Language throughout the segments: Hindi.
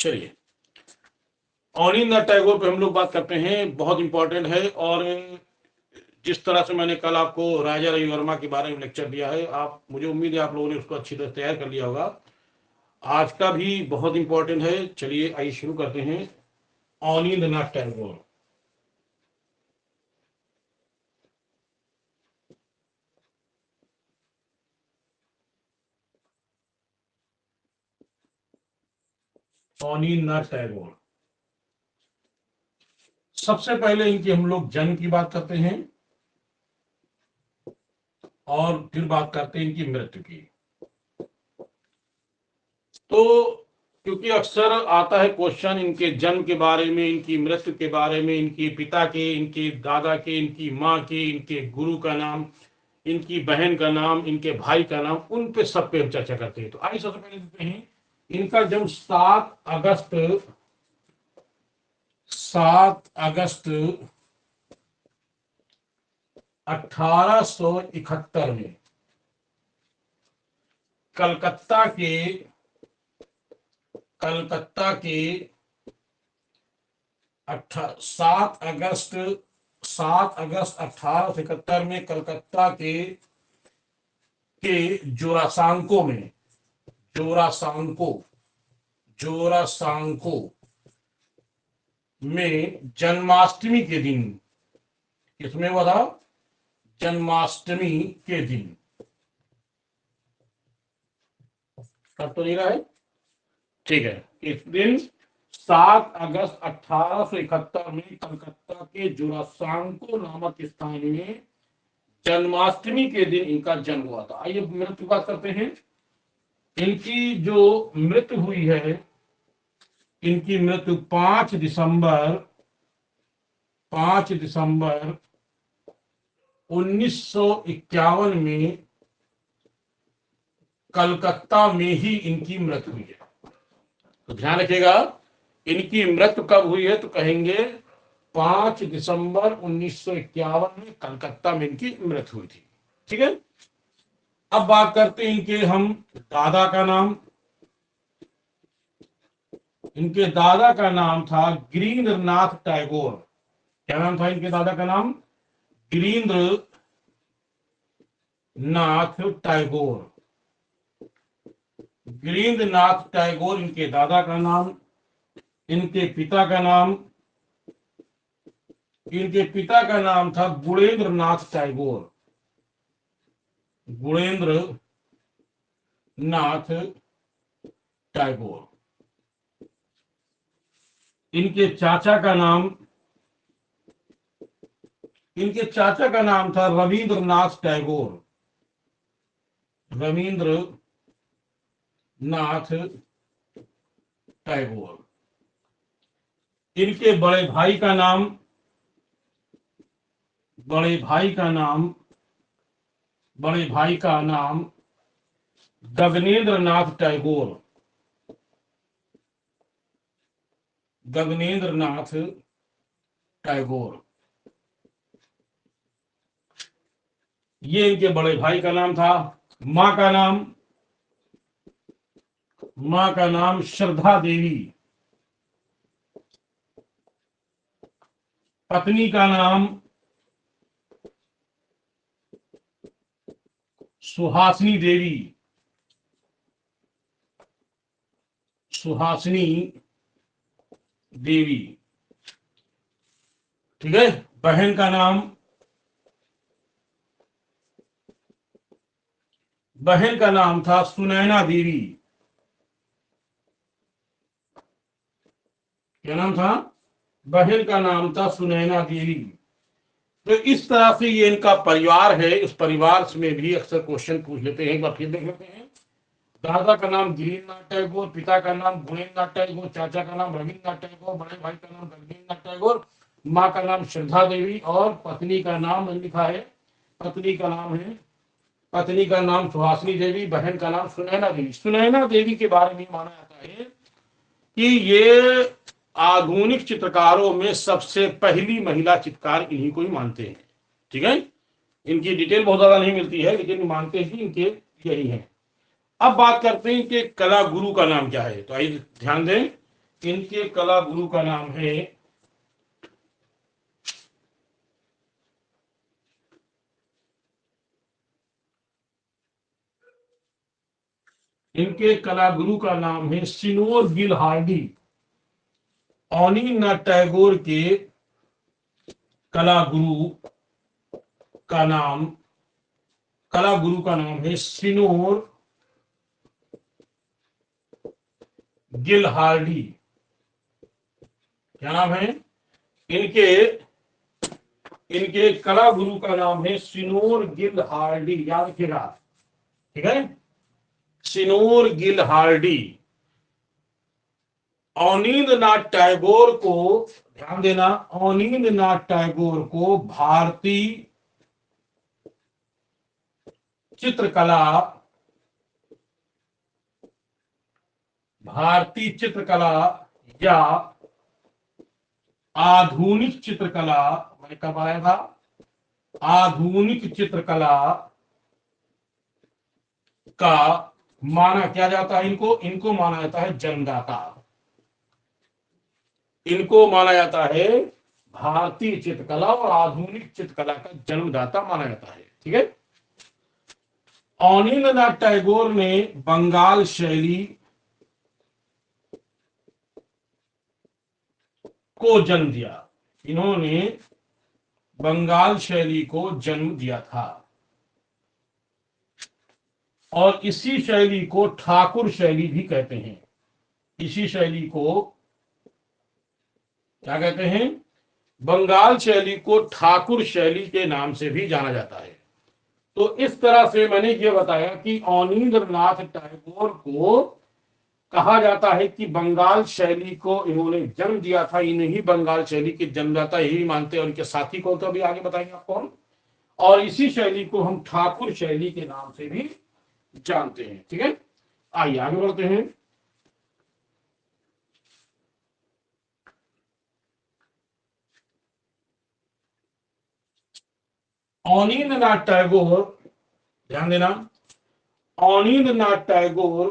चलिए, अवनींद्रनाथ टैगोर पे हम लोग बात करते हैं, बहुत इंपॉर्टेंट है। और जिस तरह से मैंने कल आपको राजा रवि वर्मा के बारे में लेक्चर दिया है, आप मुझे उम्मीद है आप लोगों ने उसको अच्छी तरह तैयार कर लिया होगा। आज का भी बहुत इंपॉर्टेंट है। चलिए आइए शुरू करते हैं। अवनींद्रनाथ टैगोर, अवनींद्रनाथ टैगोर। सबसे पहले इनकी हम लोग जन्म की बात करते हैं और फिर बात करते हैं इनकी मृत्यु की। तो क्योंकि अक्सर आता है क्वेश्चन इनके जन्म के बारे में, इनकी मृत्यु के बारे में, इनके पिता के, इनके दादा के, इनकी माँ के, इनके गुरु का नाम, इनकी बहन का नाम, इनके भाई का नाम, उन पे सब पे हम चर्चा करते हैं। तो आइए सबसे पहले देखते हैं इनका जन्म 7 अगस्त 1871 में कलकत्ता के 7 अगस्त 1871 में कलकत्ता के जोरासांको में जन्माष्टमी के दिन, किसमें हुआ था? जन्माष्टमी के दिन। कब तो नहीं रहा है, ठीक है। इस दिन 7 अगस्त 1871 में कलकत्ता के जोरासांको नामक स्थान में जन्माष्टमी के दिन इनका जन्म हुआ था। आइए मृत्यु की बात करते हैं। इनकी जो मृत्यु हुई है, इनकी मृत्यु 5 दिसंबर 1951 में कलकत्ता में ही इनकी मृत्यु हुई है। तो ध्यान रखिएगा, इनकी मृत्यु कब हुई है तो कहेंगे 5 दिसंबर 1951 में कलकत्ता में इनकी मृत्यु हुई थी। ठीक है, अब बात करते हैं इनके हम दादा का नाम। इनके दादा का नाम था गिरीन्द्रनाथ टैगोर। क्या नाम था इनके दादा का नाम? गिरीन्द्रनाथ टैगोर। गिरीन्द्रनाथ टैगोर इनके दादा का नाम। इनके पिता का नाम था गुणेंद्रनाथ टैगोर। गुणेंद्रनाथ टैगोर। इनके चाचा का नाम था रविंद्रनाथ टैगोर। रविंद्रनाथ टैगोर। इनके बड़े भाई का नाम गगनेंद्रनाथ टैगोर। गगनेंद्रनाथ टैगोर, ये इनके बड़े भाई का नाम था। मां का नाम श्रद्धा देवी। पत्नी का नाम सुहासिनी देवी। ठीक है, बहन का नाम था सुनैना देवी। क्या नाम था? बहन का नाम था सुनैना देवी। तो इस तरह से ये इनका परिवार है। इस परिवार में भी अक्सर क्वेश्चन पूछ लेते हैं। एक बार फिर देख लेते हैं। दादा का नाम गिरीन्द्रनाथ टैगोर, पिता का नाम गुणेंद्रनाथ टैगोर, चाचा का नाम रविंद्रनाथ टैगोर, बड़े भाई का नाम गगनेंद्रनाथ टैगोर, माँ का नाम श्रद्धा देवी और पत्नी का नाम लिखा है। पत्नी का नाम सुहासिनी देवी, बहन का नाम सुनैना देवी। सुनैना देवी के बारे में माना जाता है कि ये आधुनिक चित्रकारों में सबसे पहली महिला चित्रकार इन्हीं को ही मानते हैं। ठीक है, इनकी डिटेल बहुत ज्यादा नहीं मिलती है, लेकिन मानते ही इनके यही है। अब बात करते हैं कि कला गुरु का नाम क्या है। तो आइए ध्यान दें, इनके कला गुरु का नाम है सिनोर गिल हार्डी। अनिल टैगोर के कला गुरु का नाम है सिनोर गिल हार्डी। क्या नाम है इनके इनके कला गुरु का नाम है सिनोर गिल हार्डी, याद रखिएगा, ठीक है, सिनोर गिल हार्डी। अनिलनाथ टैगोर को, ध्यान देना, अनिलनाथ टैगोर को भारतीय चित्रकला या आधुनिक चित्रकला, मैंने कब आया था, आधुनिक चित्रकला का माना क्या जाता है, इनको माना जाता है जन्मदाता। इनको माना जाता है भारतीय चित्रकला और आधुनिक चित्रकला का जन्मदाता माना जाता है, ठीक है। अनिलनाथ टैगोर ने बंगाल शैली को जन्म दिया। इन्होंने बंगाल शैली को जन्म दिया था और इसी शैली को ठाकुर शैली भी कहते हैं। इसी शैली को क्या कहते हैं, बंगाल शैली को ठाकुर शैली के नाम से भी जाना जाता है। तो इस तरह से मैंने ये बताया कि अनिलनाथ टैगोर को कहा जाता है कि बंगाल शैली को इन्होंने जन्म दिया था, इन्हीं बंगाल शैली के जन्मदाता यही मानते हैं। और इनके साथी कौन, तो अभी आगे बताएंगे आपको हम। और इसी शैली को हम ठाकुर शैली के नाम से भी जानते हैं, ठीक है। आइए आगे बढ़ते हैं। अनिलनाथ टैगोर, ध्यान देना, अनिलनाथ टैगोर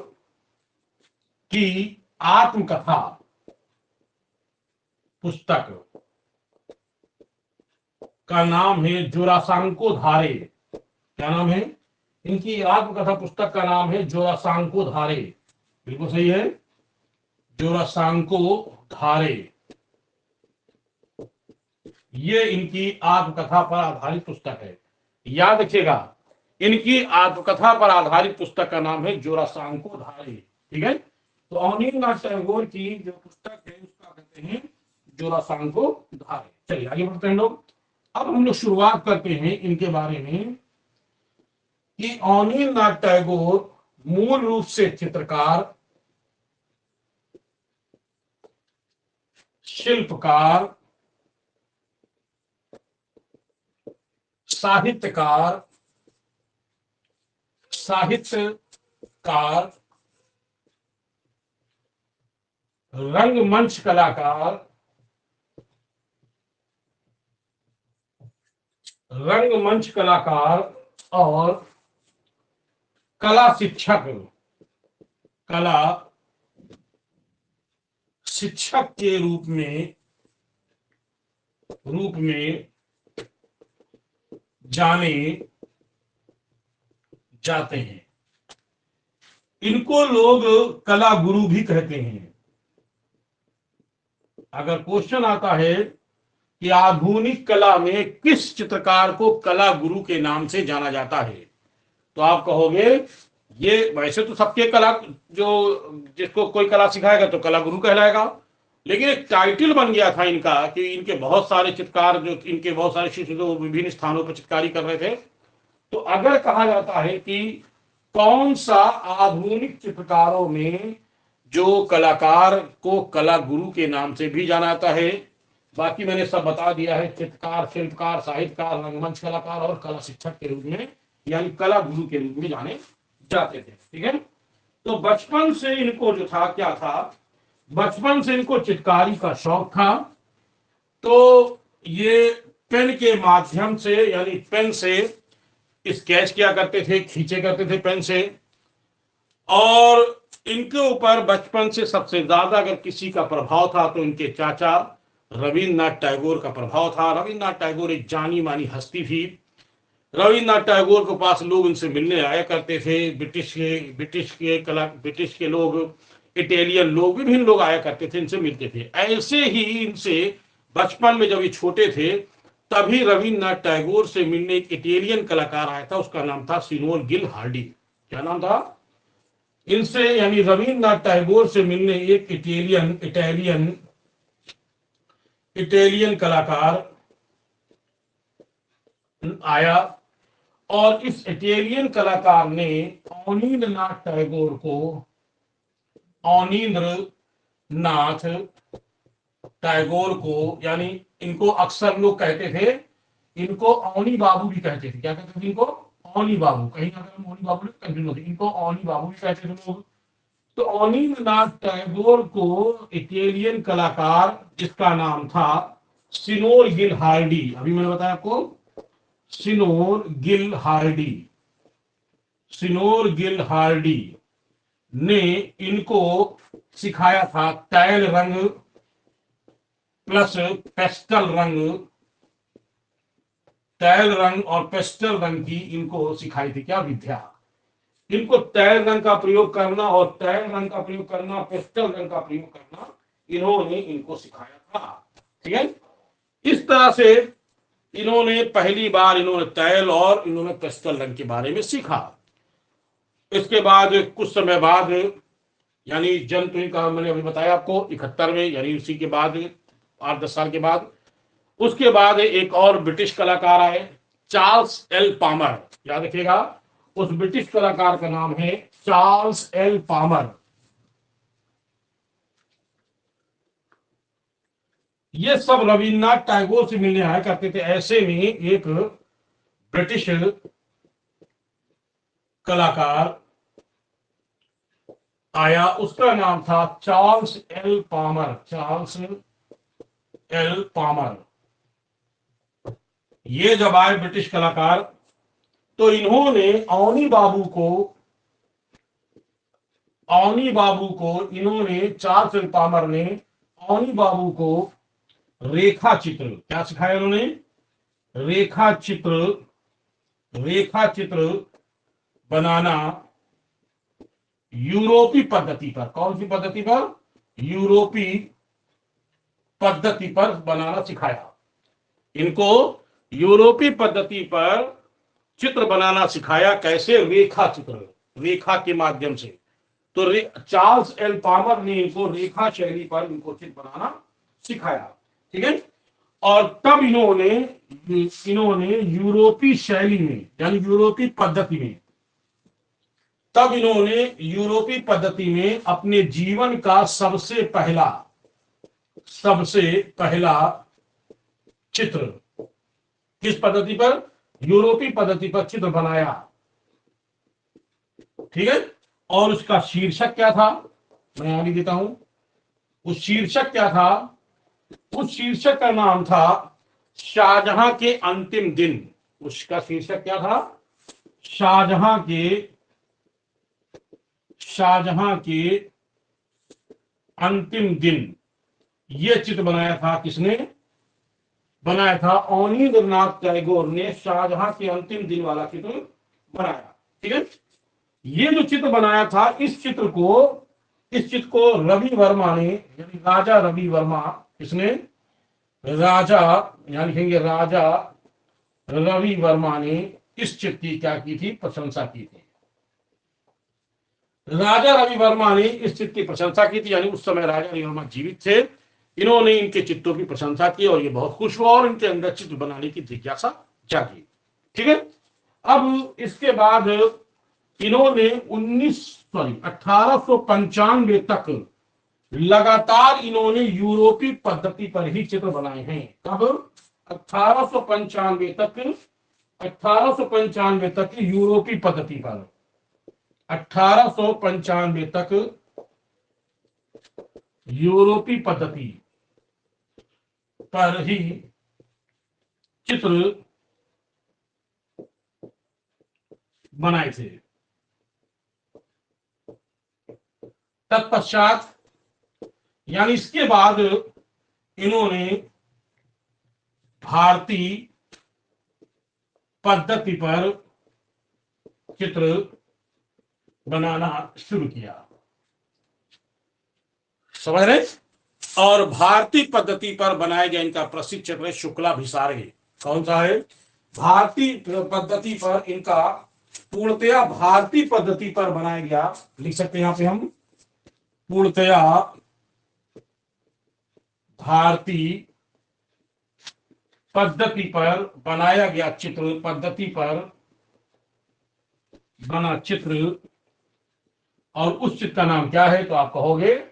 की आत्मकथा पुस्तक का नाम है जोरासांको धारे। क्या नाम है, इनकी आत्मकथा पुस्तक का नाम है जोरासांको धारे। बिल्कुल सही है, जोरासांको धारे। ये इनकी आत्मकथा पर आधारित पुस्तक है, याद रखिएगा, इनकी आत्मकथा पर आधारित पुस्तक का नाम है जोरासांको धारे, ठीक है। तो अनिलनाथ टैगोर की जो पुस्तक है उसका कहते हैं जोरासांको धारे। चलिए आगे बढ़ते हैं लोग। अब हम लोग शुरुआत करते हैं इनके बारे में कि अनिलनाथ टैगोर मूल रूप से चित्रकार, शिल्पकार, साहित्यकार, रंगमंच कलाकार, और कला शिक्षक के रूप में जाने जाते हैं। इनको लोग कला गुरु भी कहते हैं। अगर क्वेश्चन आता है कि आधुनिक कला में किस चित्रकार को कला गुरु के नाम से जाना जाता है, तो आप कहोगे ये वैसे तो सबके कला, जो जिसको कोई कला सिखाएगा तो कला गुरु कहलाएगा, लेकिन एक टाइटल बन गया था इनका कि इनके बहुत सारे चित्रकार, जो इनके बहुत सारे शिष्य जो विभिन्न स्थानों पर चित्रकारी कर रहे थे। तो अगर कहा जाता है कि कौन सा आधुनिक चित्रकारों में जो कलाकार को कला गुरु के नाम से भी जाना जाता है, बाकी मैंने सब बता दिया है, चित्रकार, शिल्पकार, साहित्यकार, रंगमंच कलाकार और कला शिक्षक के रूप में, यानी कला गुरु के रूप में जाने जाते थे, ठीक है। तो बचपन से इनको जो था, क्या था, बचपन से इनको चित्रकारी का शौक था। तो ये पेन के माध्यम से, यानी पेन से स्केच किया करते थे, खींचे करते थे पेन से, और इनके ऊपर बचपन से सबसे ज्यादा अगर किसी का प्रभाव था तो इनके चाचा रविन्द्रनाथ टैगोर का प्रभाव था। रविन्द्रनाथ टैगोर एक जानी मानी हस्ती थी। रविन्द्रनाथ टैगोर के पास लोग इनसे मिलने आया करते थे। ब्रिटिश के लोग, इटालियन लोग, विभिन्न लोग आया करते थे, इनसे मिलते थे। ऐसे ही इनसे बचपन में जब ये छोटे थे तभी रविन्द्रनाथ टैगोर से मिलने एक इटालियन कलाकार आया था, उसका नाम था सिनोर गिल हार्डी। क्या नाम था? इनसे यानी रविन्द्रनाथ टैगोर से मिलने एक इटालियन इटालियन इटालियन कलाकार आया और इस इटालियन कलाकार ने अवनींद्रनाथ टैगोर को, अवनींद्रनाथ टैगोर को, यानी इनको अक्सर लोग कहते थे, इनको अवनी बाबू भी कहते थे। क्या कहते थे इनको? अवनी बाबू। कहीं अगर हम अवनी बाबू कंफ्यूज होते, इनको अवनी बाबू भी कहते थे लोग। तो अवनींद्रनाथ टैगोर को इटालियन कलाकार जिसका नाम था सिनोर गिल हार्डी, अभी मैंने बताया आपको, सिनोर गिल हार्डी, सिनोर गिल हार्डी ने इनको सिखाया था तैल रंग प्लस पेस्टल रंग, तैल रंग और पेस्टल रंग की इनको सिखाई थी क्या विद्या। इनको तैल रंग का प्रयोग करना और तैल रंग का प्रयोग करना, पेस्टल रंग का प्रयोग करना इन्होंने इनको सिखाया था। ठीक है, इस तरह से इन्होंने पहली बार इन्होंने तैल और इन्होंने पेस्टल रंग के बारे में सीखा। इसके बाद कुछ समय बाद, यानी जन्म तो इनका मैंने अभी बताया आपको 71 में, यानी उसी के बाद 8-10 साल के बाद, उसके बाद एक और ब्रिटिश कलाकार आए, चार्ल्स एल पामर। याद रखिएगा, उस ब्रिटिश कलाकार का नाम है चार्ल्स एल पामर। ये सब रविन्द्रनाथ टैगोर से मिलने आया करते थे। ऐसे में एक ब्रिटिश कलाकार आया, उसका नाम था Charles L Palmer. Charles L Palmer ये जब आए ब्रिटिश कलाकार, तो इन्होंने इन्होंने चार्ल्स एल पामर ने अवनी बाबू को रेखा चित्र, क्या सिखाया उन्होंने? रेखा चित्र बनाना यूरोपी पद्धति पर। कौन सी पद्धति पर? यूरोपी पद्धति पर बनाना सिखाया। इनको यूरोपी पद्धति पर चित्र बनाना सिखाया। कैसे? रेखा चित्र, रेखा के माध्यम से। तो चार्ल्स एल पामर ने इनको रेखा शैली पर इनको चित्र बनाना सिखाया। ठीक है, और तब इन्होंने यूरोपी शैली में, यानी यूरोपी पद्धति में अपने जीवन का सबसे पहला चित्र किस पद्धति पर? यूरोपी पद्धति पर चित्र बनाया। ठीक है, और उसका शीर्षक क्या था? मैं यहां भी देता हूं। उस शीर्षक क्या था? उस शीर्षक का नाम था शाहजहां के अंतिम दिन। उसका शीर्षक क्या था? शाहजहां के अंतिम दिन। यह चित्र बनाया था किसने? बनाया था अवनींद्रनाथ टैगोर ने। शाहजहां के अंतिम दिन वाला चित्र बनाया। ठीक है, ये जो चित्र बनाया था, इस चित्र को रवि वर्मा ने, यानी राजा रवि वर्मा, इसने राजा, यानी लिखेंगे राजा रवि वर्मा ने इस चित्र की क्या की थी? प्रशंसा की थी। राजा रवि वर्मा ने इस चित्र की प्रशंसा की थी, यानी उस समय राजा रवि वर्मा जीवित थे। इन्होंने इनके चित्रों की प्रशंसा की और ये बहुत खुश हुआ और इनके अंदर चित्र बनाने की जिज्ञासा जागी। ठीक है, अब इसके बाद इन्होंने 1895 तक लगातार इन्होंने यूरोपी पद्धति पर ही चित्र बनाए हैं। कब? 1895 तक यूरोपी पद्धति पर, 1895 तक यूरोपी पद्धति पर ही चित्र बनाए थे। तत्पश्चात यानी इसके बाद इन्होंने भारतीय पद्धति पर चित्र बनाना शुरू किया। समझ रहे? और भारतीय पद्धति पर बनाया गया इनका प्रसिद्ध चित्र है शुक्लाभिसारे। कौन सा है? भारतीय पद्धति पर इनका पूर्णतया भारतीय पद्धति पर बनाया गया, लिख सकते हैं यहां पे हम, पूर्णतया भारतीय पद्धति पर बनाया गया चित्र, पद्धति पर बना चित्र, और उस चित्र का नाम क्या है? तो आप कहोगे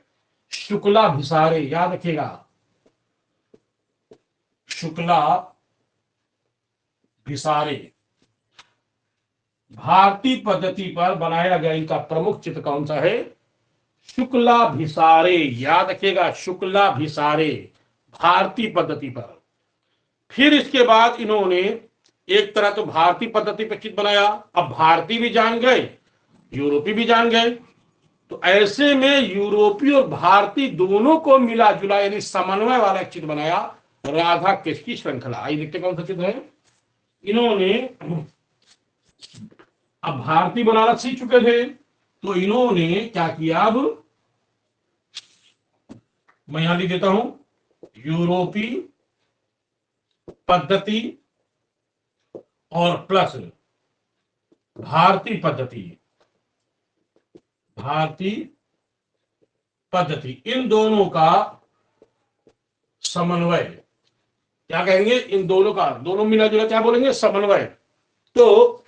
शुक्लाभिसारे। याद रखिएगा, शुक्लाभिसारे। भारतीय पद्धति पर बनाया गया इनका प्रमुख चित्र कौन सा है? शुक्लाभिसारे। याद रखिएगा, शुक्लाभिसारे, भारतीय पद्धति पर। फिर इसके बाद इन्होंने एक तरह तो भारतीय पद्धति पर चित्र बनाया, अब भारतीय भी जान गए, यूरोपीय भी जान गए, तो ऐसे में यूरोपीय और भारतीय दोनों को मिला जुला यानी समन्वय वाला एक चित्र बनाया, राधा कृष्ण की श्रृंखला। आइए देखते कौन सा चित्र है। इन्होंने अब भारतीय बनाना सीख चुके थे, तो इन्होंने क्या किया, अब मैं यहां लिख देता हूं, यूरोपीय पद्धति और प्लस भारतीय पद्धति, भारतीय पद्धति, इन दोनों का समन्वय। क्या कहेंगे? इन दोनों का, दोनों मिला जुला क्या बोलेंगे? समन्वय। तो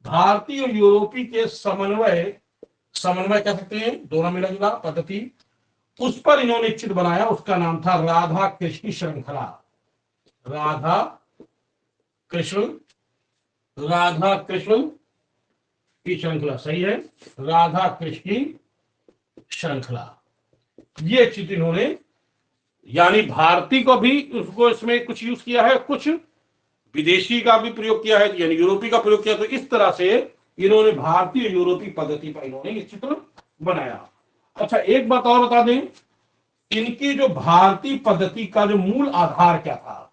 भारतीय और यूरोपीय के समन्वय कह सकते हैं, दोनों मिला जुला पद्धति, उस पर इन्होंने चित्र बनाया, उसका नाम था राधा कृष्ण की श्रृंखला। राधा कृष्ण की श्रृंखला, सही है, राधा कृष्ण की श्रृंखला। ये चित्र इन्होंने, यानी भारतीय को भी उसको इसमें कुछ यूज किया है, कुछ विदेशी का भी प्रयोग किया है, यानी यूरोपीय का प्रयोग किया। तो इस तरह से इन्होंने भारतीय यूरोपीय पद्धति पर इन्होंने ये चित्र बनाया। अच्छा, एक बात और बता दें, इनकी जो भारतीय पद्धति का जो मूल आधार क्या था,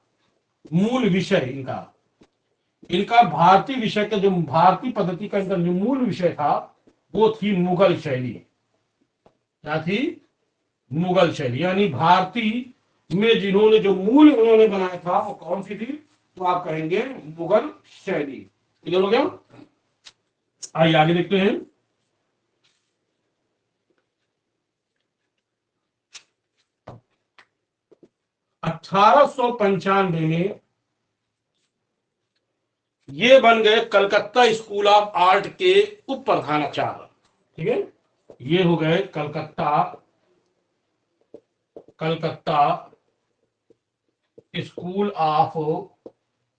मूल विषय इनका भारतीय विषय का, जो भारतीय पद्धति का इनका जो मूल विषय था, वो थी मुगल शैली। क्या थी? मुगल शैली। यानी भारतीय में जिन्होंने जो मूल उन्होंने बनाया था वो कौन सी थी? तो आप कहेंगे मुगल शैली। क्लियर हो गया? आइए आगे देखते हैं। 1895 में ये बन गए कलकत्ता स्कूल ऑफ आर्ट के उप प्रधानाचार्य। ठीक है, ये हो गए Calcutta school of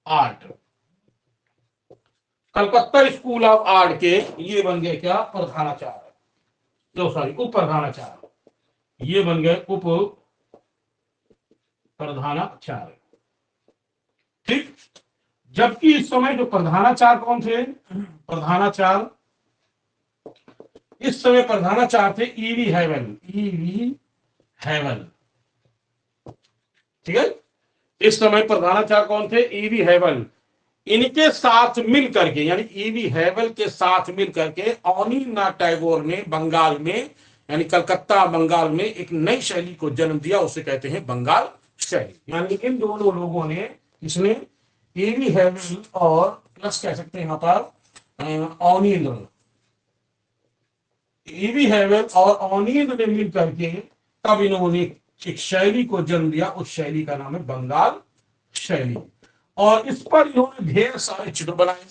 art, Calcutta school of art के ये बन गए क्या? प्रधानाचार्य, जो सॉरी उप प्रधानाचार्य, ये बन गए उप प्रधानाचार्य। ठीक, जबकि इस समय जो प्रधानाचार्य कौन थे? प्रधानाचार्य इस समय प्रधानाचार्य थे ईवी हैवल। ठीक है, इस समय प्रधानाचार्य कौन थे? ईवी हैवल। इनके साथ मिल करके, यानी ईवी हैवल के साथ मिल करके अवनींद्रनाथ टैगोर ने बंगाल में, यानी कलकत्ता बंगाल में एक नई शैली को जन्म दिया, उसे कहते हैं बंगाल शैली। यानी इन दोनों लोगों ने, इसने ईवी हैवल और प्लस कह सकते हैं यहां पर अवनींद्र, ईवी हैवल और अवनींद्र ने मिल करके तब इन्होंने एक शैली को जन्म दिया, उस शैली का नाम है बंगाल शैली। और इस पर इन्होंने ढेर सारे चित्र बनाए,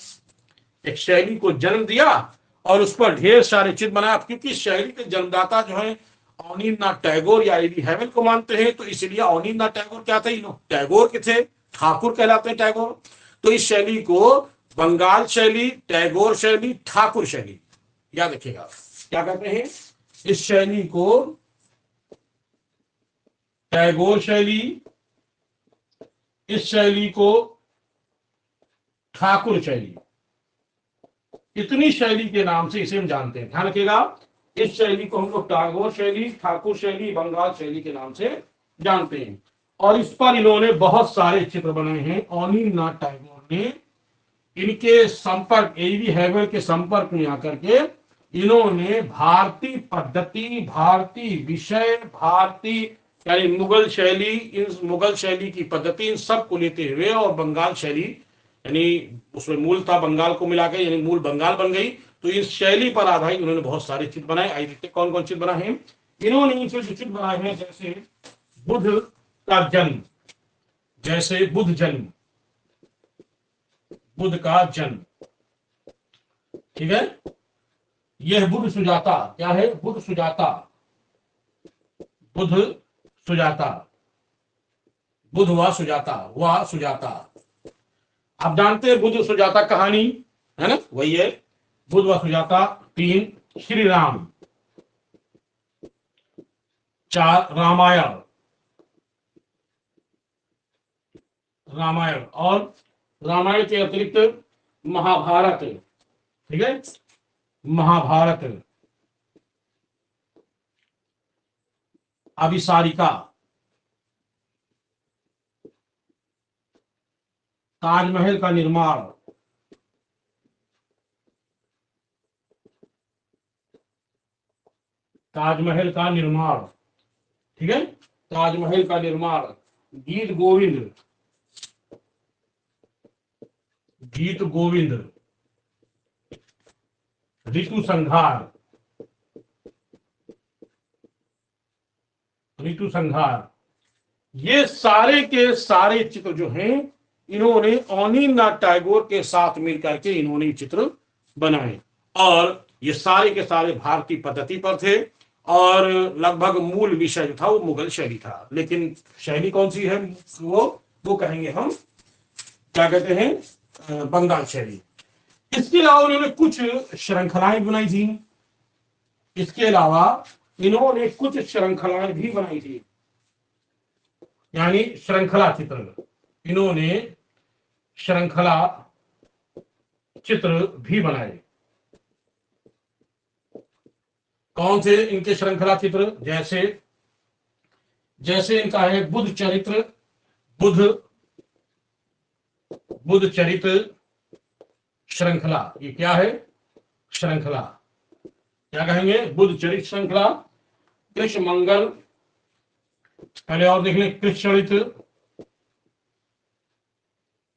एक शैली को जन्म दिया और उस पर ढेर सारे चित्र बनाए। क्योंकि शैली के जन्मदाता जो है अवनींद्रनाथ टैगोर या ईवी हैवल को मानते हैं, तो इसलिए अवनींद्रनाथ टैगोर क्या थे? टैगोर के थे, ठाकुर कहलाते हैं टैगोर। तो इस शैली को बंगाल शैली, टैगोर शैली, ठाकुर शैली, याद रखिएगा। क्या कहते हैं? इस शैली को टैगोर शैली, इस शैली को ठाकुर शैली, इतनी शैली के नाम से इसे हम जानते हैं। ध्यान रखिएगा, इस शैली को हम लोग टैगोर शैली, ठाकुर शैली, बंगाल शैली के नाम से जानते हैं। और इस पर इन्होंने बहुत सारे चित्र बनाए हैं। अनिल टैगोर ने इनके संपर्क, एवी हैवल के संपर्क में आकर के इन्होंने भारतीय पद्धति, भारतीय विषय, भारतीय यानी मुगल शैली, इन मुगल शैली की पद्धति इन सब को लेते हुए और बंगाल शैली यानी उसमें मूल था बंगाल को मिला के, यानी मूल बंगाल बन गई। तो इस शैली पर आधारित उन्होंने बहुत सारे चित्र बनाए। आइए देखते कौन कौन चित्र बनाए हैं इन्होंने। इनसे जो चित्र बनाए हैं, जैसे बुद्ध का जन्म, जैसे बुद्ध जन्म, बुद्ध का जन्म, ठीक है। यह बुद्ध सुजाता, क्या है? बुद्ध सुजाता, बुद्ध सुजाता, बुद्ध व सुजाता, व सुजाता। आप जानते हैं बुद्ध सुजाता कहानी, है ना, वही है बुद्ध व सुजाता। 3 श्री राम, 4 रामायण, रामायण और रामायण के अतिरिक्त महाभारत, ठीक है, महाभारत, अभिसारिका, ताजमहल का निर्माण, ताजमहल का निर्माण, ठीक है, ताजमहल का निर्माण, गीत गोविंद, गीत गोविंद, ऋतु संहार, ऋतु संहार। ये सारे के सारे चित्र जो हैं इन्होंने अनिल टैगोर के साथ मिलकर के इन्होंने चित्र बनाए। और ये सारे के सारे भारतीय पद्धति पर थे और लगभग मूल विषय जो था वो मुगल शैली था। लेकिन शैली कौन सी है वो कहेंगे हम, क्या कहते हैं, बंगाल शैली। इसके अलावा उन्होंने कुछ श्रृंखलाएं बनाई थी। इसके अलावा इन्होंने कुछ श्रृंखलाएं भी बनाई थी, यानी श्रृंखला चित्र, इन्होंने श्रृंखला चित्र भी बनाए। कौन से इनके श्रृंखला चित्र? जैसे जैसे इनका है बुद्ध चरित्र, बुद्ध चरित्र श्रृंखला। ये क्या है? श्रृंखला, क्या कहेंगे? बुद्ध चरित्र श्रृंखला। कृष्ण मंगल, पहले और देख लें, कृष्ण चरित्र,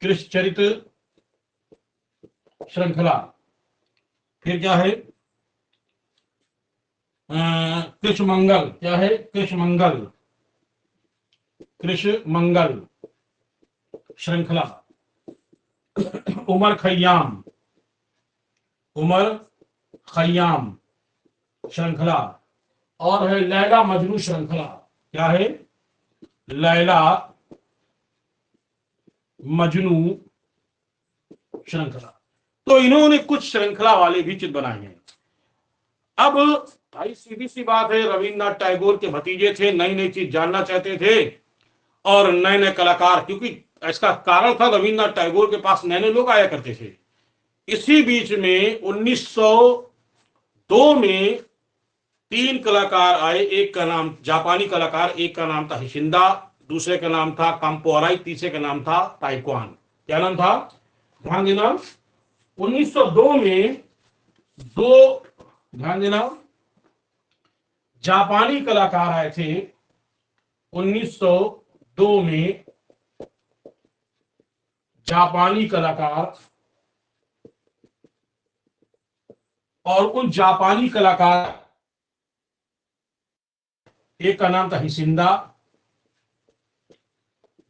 कृष्ण चरित्र श्रृंखला। फिर क्या है? कृष्ण मंगल, क्या है? कृष्ण मंगल, कृष्ण मंगल श्रृंखला। उमर खय्याम, उमर खय्याम श्रृंखला। और है लैला मजनू श्रृंखला। क्या है? लैला मजनू श्रृंखला। तो इन्होंने कुछ श्रृंखला वाले भी चित्र बनाए हैं। अब भाई सीधी सी बात है, रविन्द्रनाथ टैगोर के भतीजे थे, नई नई चीज जानना चाहते थे और नए नए कलाकार, क्योंकि इसका कारण था रविन्द्रनाथ टैगोर के पास नए नए लोग आया करते थे। इसी बीच में 1902 में 3 कलाकार आए। एक का नाम जापानी कलाकार, एक का नाम था हिशिंदा, दूसरे का नाम था काम्पोराई, तीसरे का नाम था ताइक्वान। क्या नाम था? ध्यान देना, 1902 में 2, ध्यान देना, जापानी कलाकार आए थे 1902 में। जापानी कलाकार, और उन जापानी कलाकार, एक का नाम था हिशिंदा,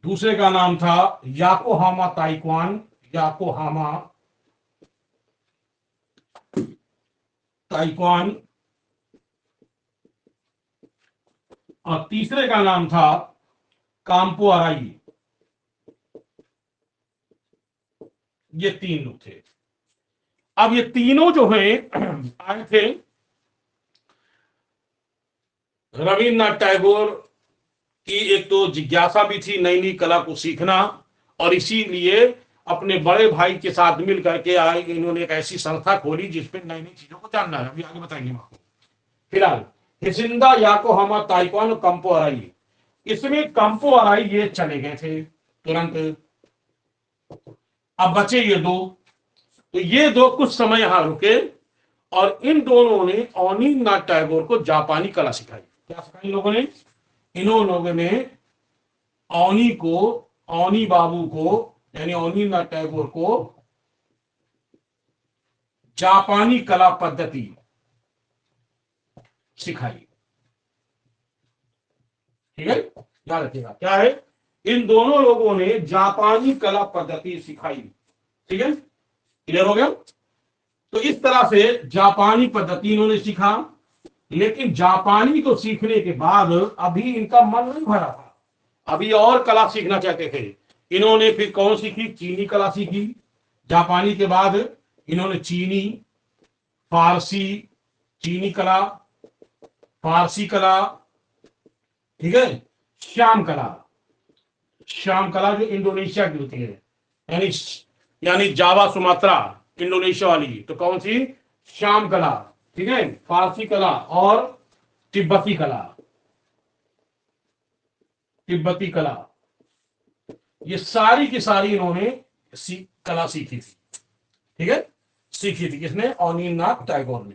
दूसरे का नाम था याकोहामा ताइक्वान, याकोहामा ताइक्वान, और तीसरे का नाम था काम्पो अराई। ये 3 लोग थे। अब ये तीनों जो हैं आए थे, रविन्द्रनाथ टैगोर की एक तो जिज्ञासा भी थी नई नई कला को सीखना, और इसीलिए अपने बड़े भाई के साथ मिल करके आए, इन्होंने एक ऐसी संस्था खोली जिसपे नई नई चीजों को जानना है। अभी आगे बताएंगे आपको, फिलहाल हिसिंदा याकोहामा ताइक्वान कंपो अराई, इसमें कंपो अराई ये चले गए थे तुरंत। अब बचे ये दो, तो ये दो कुछ समय यहां रुके और इन दोनों ने अवनींद्रनाथ टैगोर को जापानी कला सिखाई। क्या सिखाई इन लोगों ने? इन लोगों ने अवनी बाबू को यानी अवनींद्रनाथ टैगोर को जापानी कला पद्धति सिखाई। ठीक है, याद रखिएगा क्या है, इन दोनों लोगों ने जापानी कला पद्धति सिखाई। ठीक है, क्लियर हो गया? तो इस तरह से जापानी पद्धति इन्होंने सीखा, लेकिन जापानी को सीखने के बाद अभी इनका मन नहीं भरा था, अभी और कला सीखना चाहते थे। इन्होंने फिर कौन सीखी? चीनी कला सीखी। जापानी के बाद इन्होंने चीनी, फारसी, चीनी कला, फारसी कला, ठीक है, श्याम कला। श्याम कला जो इंडोनेशिया की होती है, यानी जावा सुमात्रा इंडोनेशिया वाली, तो कौन सी? श्याम कला। ठीक है, फारसी कला और तिब्बती कला। तिब्बती कला ये सारी की सारी इन्होंने कला सीखी थी। ठीक है, सीखी थी किसने? अवनींद्रनाथ टैगोर ने।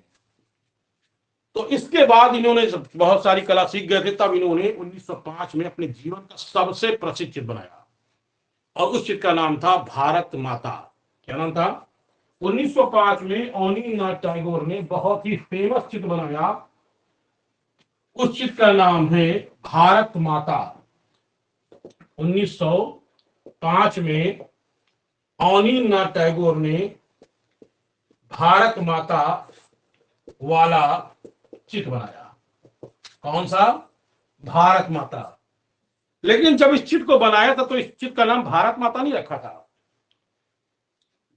तो इसके बाद इन्होंने बहुत सारी कला सीख गए थे, तब इन्होंने 1905 में अपने जीवन का सबसे प्रसिद्ध चित्र बनाया और उस चित्र का नाम था भारत माता। क्या नाम था? 1905 में अवनींद्रनाथ टैगोर ने बहुत ही फेमस चित्र बनाया, उस चित्र का नाम है भारत माता। 1905 में अवनींद्रनाथ टैगोर ने भारत माता वाला चित्र बनाया। कौन सा? भारत माता। लेकिन जब इस चित्र को बनाया था तो इस चित्र का नाम भारत माता नहीं रखा था।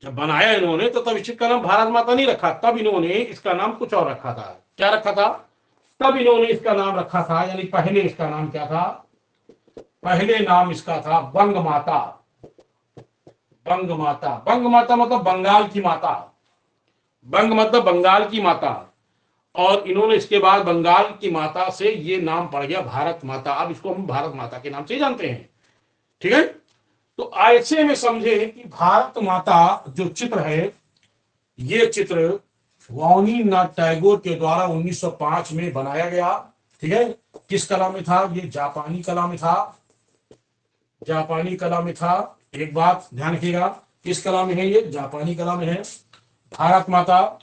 जब बनाया इन्होंने तो तब इस चित्र का नाम भारत माता नहीं रखा, तब इन्होंने इसका नाम कुछ और रखा था। क्या रखा था? तब इन्होंने इसका नाम रखा था, यानी पहले इसका नाम क्या था? पहले नाम इसका था बंग माता। बंग माता, बंग माता मतलब बंगाल की माता। बंग मतलब बंगाल की माता, और इन्होंने इसके बाद बंगाल की माता से ये नाम पड़ गया भारत माता। अब इसको हम भारत माता के नाम से जानते हैं। ठीक है, तो ऐसे में समझे कि भारत माता जो चित्र है, ये चित्र अवनींद्रनाथ टैगोर के द्वारा 1905 में बनाया गया। ठीक है, किस कला में था? ये जापानी कला में था। जापानी कला में था। एक बात ध्यान रखिएगा, किस कला में है? ये जापानी कला में है, भारत माता।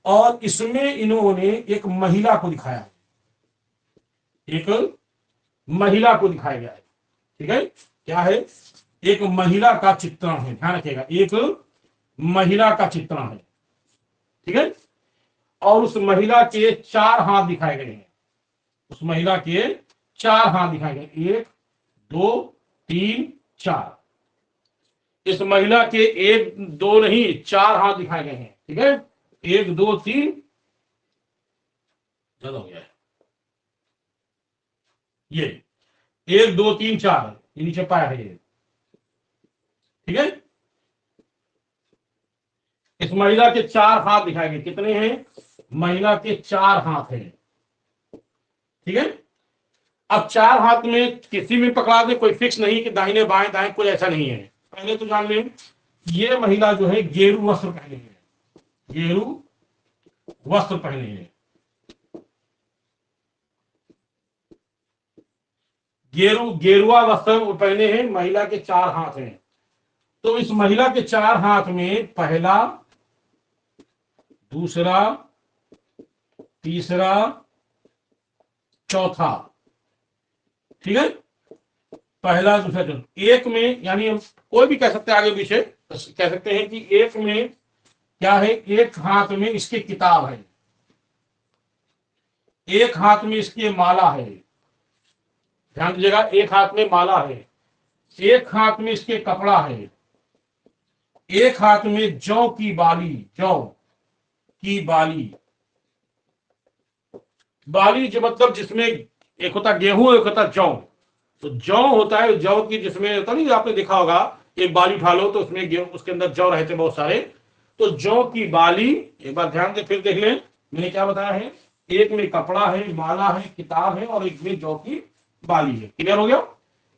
और इसमें इन्होंने एक महिला को दिखाया, एक महिला को दिखाया गया है। ठीक है, क्या है? एक महिला का चित्रण है, ध्यान रखिएगा, एक महिला का चित्रण है। ठीक है, और उस महिला के 4 हाथ दिखाए गए हैं। उस महिला के 4 हाथ दिखाए गए, 1 2 3 4। इस महिला के 1 2 नहीं 4 हाथ दिखाए गए हैं। ठीक है, 1 2 3, ज्यादा हो गया है ये, 1 2 3 4, ये नीचे पाया है ये। ठीक है, इस महिला के 4 हाथ दिखाए गए। कितने हैं? महिला के 4 हाथ हैं। ठीक है, अब 4 हाथ में किसी में पकड़ा दे, कोई फिक्स नहीं कि दाहिने बाएं दाएं, कोई ऐसा नहीं है। पहले तो जान लें, ये महिला जो है गेरू वस्त्र पहने हैं, गेरू वस्त्र पहने हैं। गेरुआ वस्त्र पहने हैं, महिला के 4 हाथ हैं। तो इस महिला के 4 हाथ में पहला, दूसरा, तीसरा, चौथा। ठीक है, पहला, दूसरा, चौथा, एक में, यानी हम कोई भी कह सकते हैं, आगे पीछे कह सकते हैं कि एक में क्या है? एक हाथ में इसकी किताब है, एक हाथ में इसकी माला है। ध्यान दीजिएगा, एक हाथ में माला है, एक हाथ में इसके कपड़ा है, एक हाथ में जौ की बाली, जौ की बाली। बाली जो मतलब जिसमें एक होता गेहूं, एक होता जौ। तो जौ होता है, जौ की जिसमें होता नहीं, आपने देखा होगा, एक बाली उठा लो तो उसमें गेहूं, उसके अंदर जौ रहते बहुत सारे। तो जौ की बाली, एक बार ध्यान से फिर देख लें मैंने क्या बताया है। एक में कपड़ा है, माला है, किताब है और एक में जौ की बाली है। क्लियर हो गया?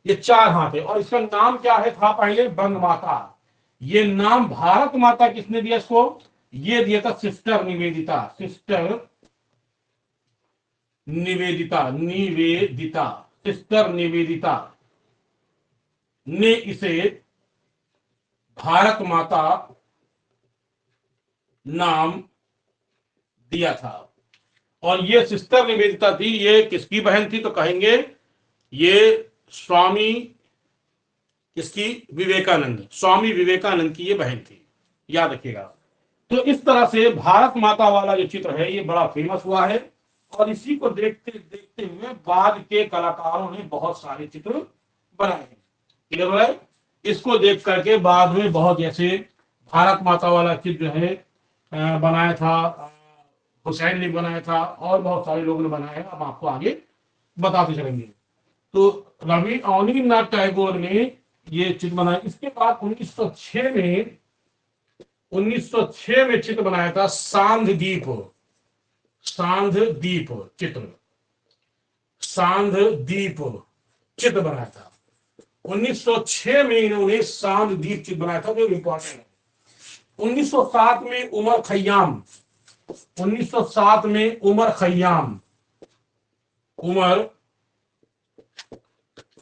ये 4 हाथ है। और इसका नाम क्या है था पहले? बंग माता। ये नाम भारत माता किसने दिया इसको? ये दिया था sister Nivedita. Sister Nivedita, Nivedita, sister Nivedita ने इसे भारत माता नाम दिया था। और ये सिस्टर निवेदिता थी, ये किसकी बहन थी? तो कहेंगे ये स्वामी किसकी? विवेकानंद। स्वामी विवेकानंद की ये बहन थी, याद रखिएगा। तो इस तरह से भारत माता वाला जो चित्र है ये बड़ा फेमस हुआ है। और इसी को देखते देखते हुए बाद के कलाकारों ने बहुत सारे चित्र बनाए हैं। क्लियर हो रहा है? इसको देख करके बाद में बहुत जैसे भारत माता वाला चित्र जो है बनाया था, हुसैन ने बनाया था और बहुत सारे लोगों ने बनाया है। हम आपको आगे बताते चलेंगे। तो रवि अवनीन्द्रनाथ टैगोर ने ये चित्र बनाया। इसके बाद 1906 में चित्र बनाया था सांधदीप। सांधदीप चित्र, सांधदीप चित्र बनाया था 1906 में। इन्होंने सांधदीप चित्र बनाया था जो इंपॉर्टेंट है। 1907 में उमर खय्याम, 1907 में उमर खय्याम, उमर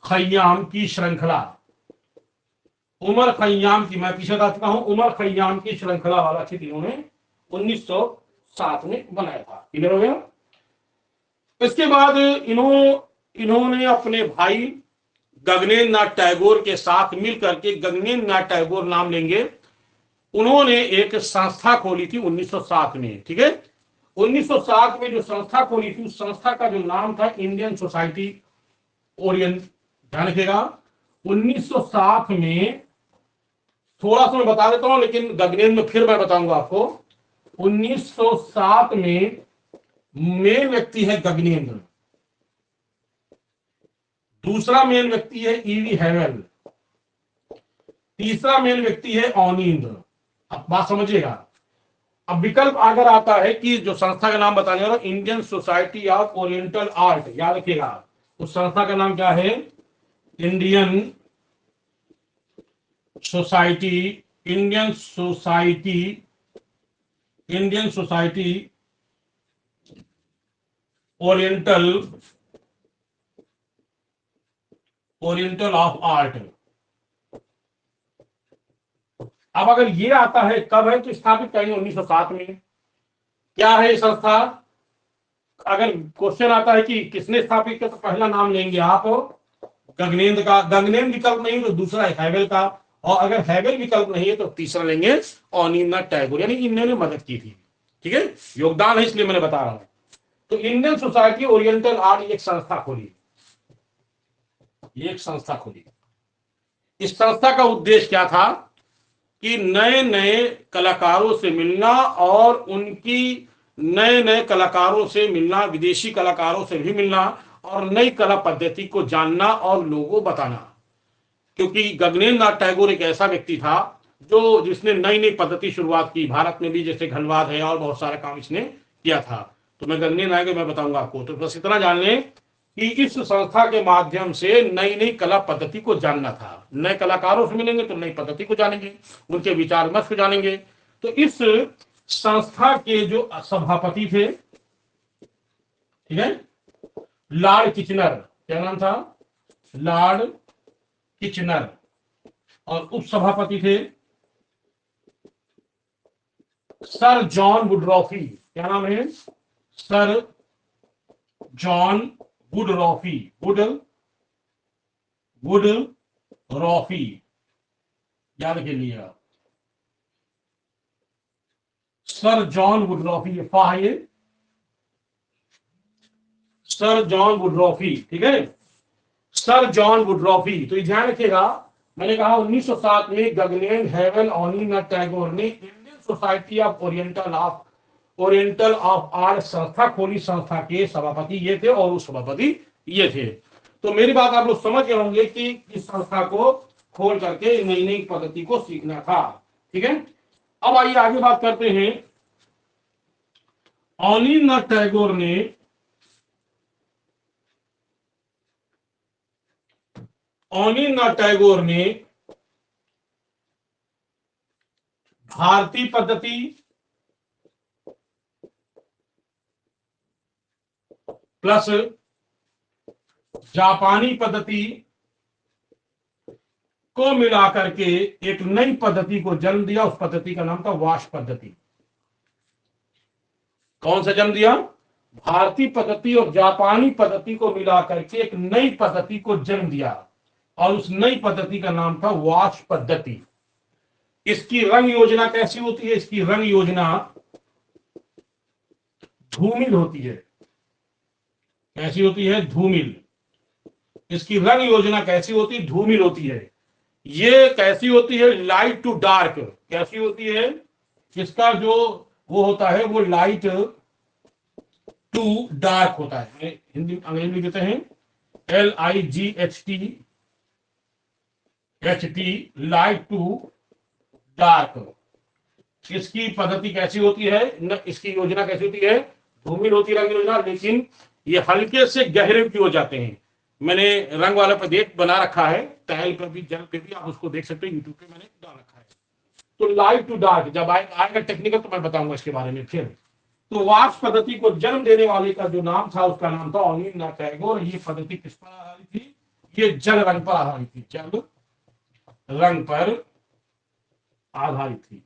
खय्याम की श्रृंखला, उमर खय्याम की, मैं पीछे बता चुका हूं, उमर खय्याम की श्रृंखला वाला चित्र इन्होंने 1907 में बनाया था। क्लियर हो गया? इसके बाद इन्होंने अपने भाई गगनेन्द्र नाथ टैगोर के साथ मिलकर के, गगनेन्द्र नाथ टैगोर नाम लेंगे, उन्होंने एक संस्था खोली थी 1907 में। ठीक है? 1907 में जो संस्था खोली थी, उस संस्था का जो नाम था इंडियन सोसाइटी ओरिएंट। ध्यान रखिएगा, 1907 में, थोड़ा सा मैं बता देता हूं लेकिन गगनेन्द्र में फिर मैं बताऊंगा आपको। 1907 में मेन व्यक्ति है गगनेन्द्र, दूसरा मेन व्यक्ति है ईवी हैवेल, तीसरा मेन व्यक्ति है अवनीन्द्र। अब बात समझिएगा। अब विकल्प अगर आता है कि जो संस्था का नाम बताने वाला, Indian society of oriental art, याद रखिएगा उस संस्था का नाम क्या है? Indian society, Indian society, Indian society oriental, oriental of art. अब अगर ये आता है कब है तो स्थापित करेंगे 1907 में। क्या है संस्था? अगर क्वेश्चन आता है कि किसने स्थापित किया तो पहला नाम लेंगे आप गगनेन्द्र का। गगनेन्द्र विकल्प नहीं तो दूसरा है हैवेल का। और अगर हैवेल विकल्प नहीं है तो तीसरा लेंगे अवनीन्द्रनाथ टैगोर, यानी इन्होंने मदद की थी। ठीक है? योगदान है इसलिए मैंने बता रहा हूं। तो इंडियन सोसाइटी ओरिएंटल आर्ट एक संस्था खोली, एक संस्था खोली। इस संस्था का उद्देश्य क्या था कि नए नए कलाकारों से मिलना और उनकी, नए नए कलाकारों से मिलना, विदेशी कलाकारों से भी मिलना और नई कला पद्धति को जानना और लोगों को बताना। क्योंकि गगनेन्द्र नाथ टैगोर एक ऐसा व्यक्ति था जो जिसने नई नई पद्धति शुरुआत की भारत में भी, जैसे घनवाद है और बहुत सारा काम इसने किया था। तो मैं गगनेन्द्र नाथ मैं बताऊंगा आपको। तो बस इतना जान लें कि इस संस्था के माध्यम से नई नई कला पद्धति को जानना था। नए कलाकारों से मिलेंगे तो नई पद्धति को जानेंगे, उनके विचार विमर्श को जानेंगे। तो इस संस्था के जो सभापति थे, ठीक है, लॉर्ड किचनर, क्या नाम था? Lord Kitchener. और उपसभापति थे सर जॉन वुडरॉफी। क्या नाम है? सर जॉन वुडरॉफी, वुडरॉफी, याद के लिए आप सर जॉन वुडरॉफी, ये सर जॉन वुडरॉफी। ठीक है? Sir John Woodroffe. तो ध्यान रखिएगा, मैंने कहा 1907 में गगनेन्द्र हैवेल अवनीन्द्रनाथ टैगोर ने Indian society of oriental of art संस्था खोली। संस्था के सभापति ये थे और उस सभापति ये थे। तो मेरी बात आप लोग समझ गए होंगे कि इस संस्था को खोल करके नई नई पद्धति को सीखना था। ठीक है? अब आइए आगे बात करते हैं अवनींद्रनाथ टैगोर ने भारतीय पद्धति प्लस जापानी पद्धति को मिलाकर के एक नई पद्धति को जन्म दिया। उस पद्धति का नाम था वाश पद्धति। कौन सा जन्म दिया? भारतीय पद्धति और जापानी पद्धति को मिलाकर के एक नई पद्धति को जन्म दिया और उस नई पद्धति का नाम था वाश पद्धति। इसकी रंग योजना कैसी होती है? इसकी रंग योजना धूमिल होती है। कैसी होती है? धूमिल। इसकी रंग योजना कैसी होती है? धूमिल होती है। ये कैसी होती है? Light to dark. कैसी होती है? इसका जो वो होता है वो लाइट टू डार्क होता है। हिंदी अंग्रेजी में कहते हैं LIGHT लाइट टू डार्क। इसकी पद्धति कैसी होती है? इसकी योजना कैसी होती है? धूमिल होती है रंग योजना, लेकिन ये हल्के से गहरे भी हो जाते हैं। मैंने रंग वाला प्रदेश बना रखा है, टैल पर भी, जल पे भी, आप उसको देख सकते हो, यूट्यूब पे मैंने डाल रखा है। तो लाइट टू डार्क जब आएगा टेक्निकल तो मैं बताऊंगा इसके बारे में फिर। तो वाश पद्धति को जन्म देने वाले का जो नाम था उसका नाम था अवनींद्रनाथ टैगोर। ये पद्धति किस पर आधारित थी? ये जल रंग पर आधारित थी। जल रंग पर आधारित थी।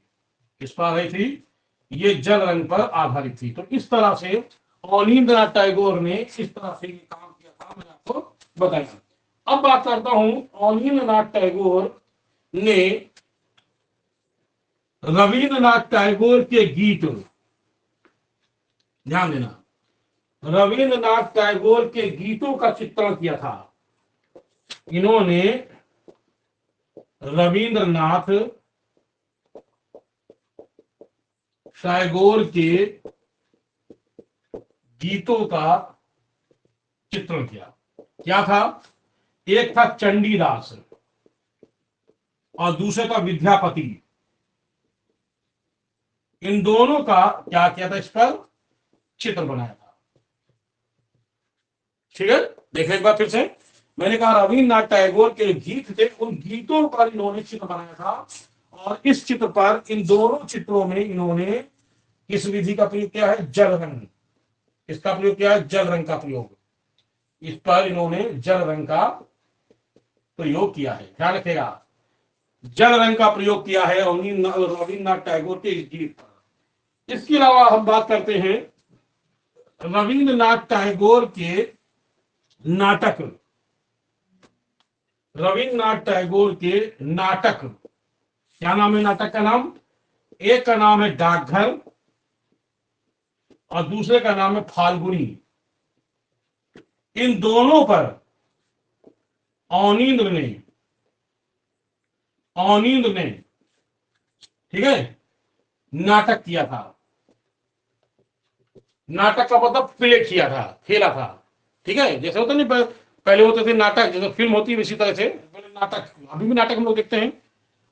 किस पर आधारित थी? ये जल रंग पर आधारित थी। तो इस तरह से अवनींद्रनाथ टैगोर ने इस तरह से ये काम किया था, मैंने आपको बताया। अब बात करता हूं अवनींद्रनाथ टैगोर ने रविंद्रनाथ टैगोर के गीत, ध्यान देना, रविंद्रनाथ टैगोर के गीतों का चित्रण किया था। इन्होंने रविंद्रनाथ टैगोर के गीतों का चित्रण किया। क्या था? एक था चंडीदास और दूसरे था विद्यापति। इन दोनों का क्या किया था? इस पर चित्र बनाया था। ठीक है, देखिए एक बार फिर से। मैंने कहा रविंद्रनाथ टैगोर के गीत थे, उन गीतों पर इन्होंने चित्र बनाया था और इस चित्र पर, इन दोनों चित्रों में इन्होंने किस विधि का प्रयोग किया है? जल रंग। इसका प्रयोग किया है? जल रंग का प्रयोग। इस पर इन्होंने जल रंग का प्रयोग किया है। ध्यान रखिएगा, जल रंग का प्रयोग किया है रविंद्रनाथ टैगोर के इस गीत पर। इसके अलावा हम बात करते हैं रविंद्रनाथ टैगोर के नाटक। रविंद्रनाथ टैगोर के नाटक, क्या नाम है नाटक का नाम? एक का नाम है डाकघर और दूसरे का नाम है फाल्गुनी। इन दोनों पर अवनींद्र ने, ठीक है, नाटक किया था। नाटक का मतलब प्ले किया था, खेला था। ठीक है, जैसे होता नहीं पहले होते थे नाटक, जैसे फिल्म होती है इसी तरह से पहले नाटक, अभी भी नाटक हम लोग देखते हैं।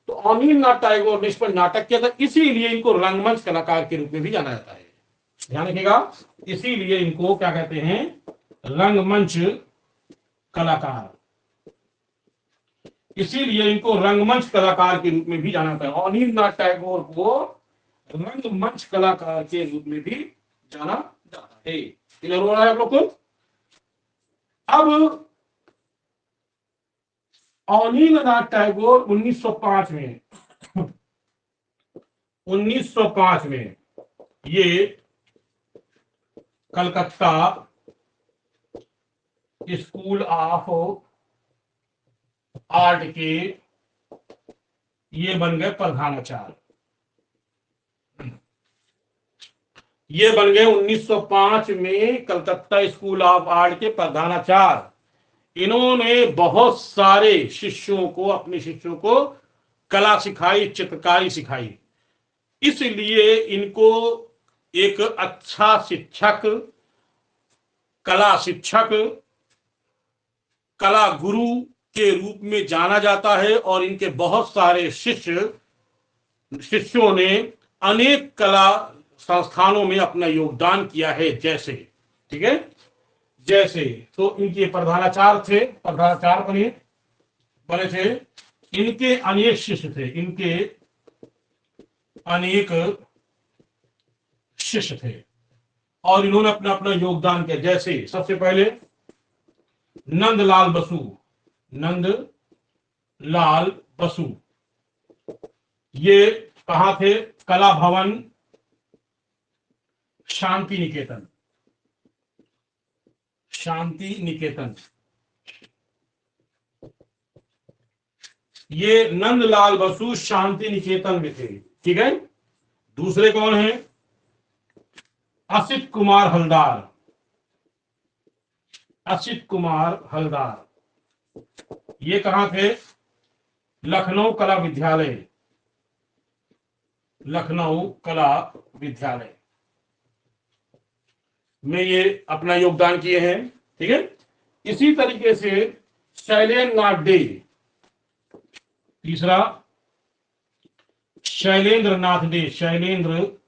तो अवनींद्रनाथ टैगोर ने इस पर नाटक किया था, इसीलिए इनको रंगमंच कलाकार के रूप में भी जाना जाता है। ध्यान रखिएगा, इसीलिए इनको क्या कहते हैं? रंगमंच कलाकार। इसीलिए इनको रंगमंच कलाकार के रूप में भी जाना जाता है। अवनींद्रनाथ टैगोर को रंगमंच कलाकार के रूप में भी जाना जाता है। क्लियर हो रहा है आप लोग को? अब अवनींद्रनाथ टैगोर 1905 में ये कलकत्ता स्कूल ऑफ आर्ट के ये बन गए प्रधानाचार्य। ये बन गए 1905 में कलकत्ता स्कूल ऑफ आर्ट के प्रधानाचार्य। इन्होंने बहुत सारे शिष्यों को, अपने शिष्यों को कला सिखाई, चित्रकारी सिखाई। इसलिए इनको एक अच्छा शिक्षक, कला शिक्षक, कला गुरु के रूप में जाना जाता है और इनके बहुत सारे शिष्यों ने अनेक कला संस्थानों में अपना योगदान किया है, जैसे, ठीक है, जैसे, तो इनके प्रधानाचार्य थे, प्रधानाचार्य बने थे, इनके अनेक शिष्य थे, इनके अनेक शिष्य थे, और इन्होंने अपना अपना योगदान किया। जैसे सबसे पहले नंदलाल बसु, नंदलाल बसु, ये कहां थे? कला भवन शांति निकेतन, शांति निकेतन। ये नंदलाल बसु शांति निकेतन में थे, ठीक है। दूसरे कौन है? असित कुमार हलदार, असित कुमार हलदार, ये कहां थे? लखनऊ कला विद्यालय, लखनऊ कला विद्यालय में ये अपना योगदान किए हैं, ठीक है। इसी तरीके से शैलेंद्र नाथ डे, तीसरा शैलेंद्र नाथ डे, शैलेंद्र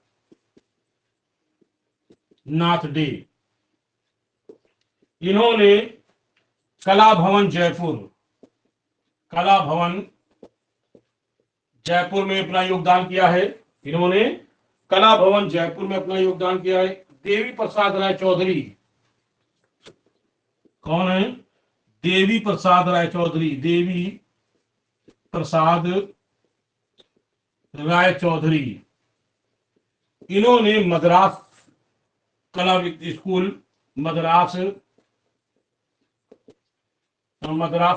नाथ डे, इन्होंने कला भवन जयपुर, कला भवन जयपुर में अपना योगदान किया है, इन्होंने कला भवन जयपुर में अपना योगदान किया है। देवी प्रसाद राय चौधरी, कौन है? देवी प्रसाद राय चौधरी, देवी प्रसाद राय चौधरी, इन्होंने मद्रास कला स्कूल, मद्रास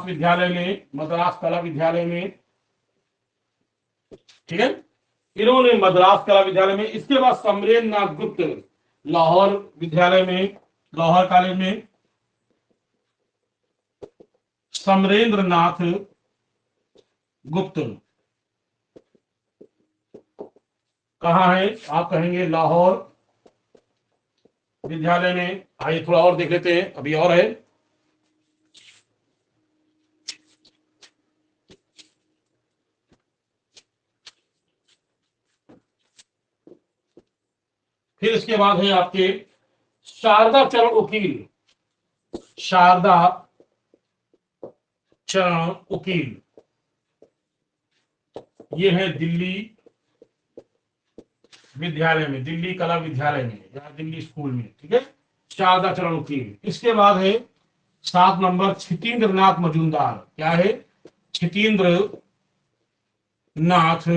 विद्यालय में, मद्रास कला विद्यालय में, ठीक है, इन्होंने मद्रास कला विद्यालय में। इसके बाद समरेंद्र नाथ गुप्त लाहौर विद्यालय में, लाहौर कॉलेज में, समरेंद्र नाथ गुप्त कहां है? आप कहेंगे लाहौर विद्यालय में। आइए थोड़ा और देख लेते हैं, अभी और है। फिर इसके बाद है आपके शारदा चरण उकील, शारदा चरण उकील, ये है दिल्ली विद्यालय में, दिल्ली कला विद्यालय में या दिल्ली स्कूल में, ठीक है, शारदा चरण उकील। इसके बाद है 7 नंबर छितेंद्र नाथ मजूमदार, क्या है? छितेंद्र नाथ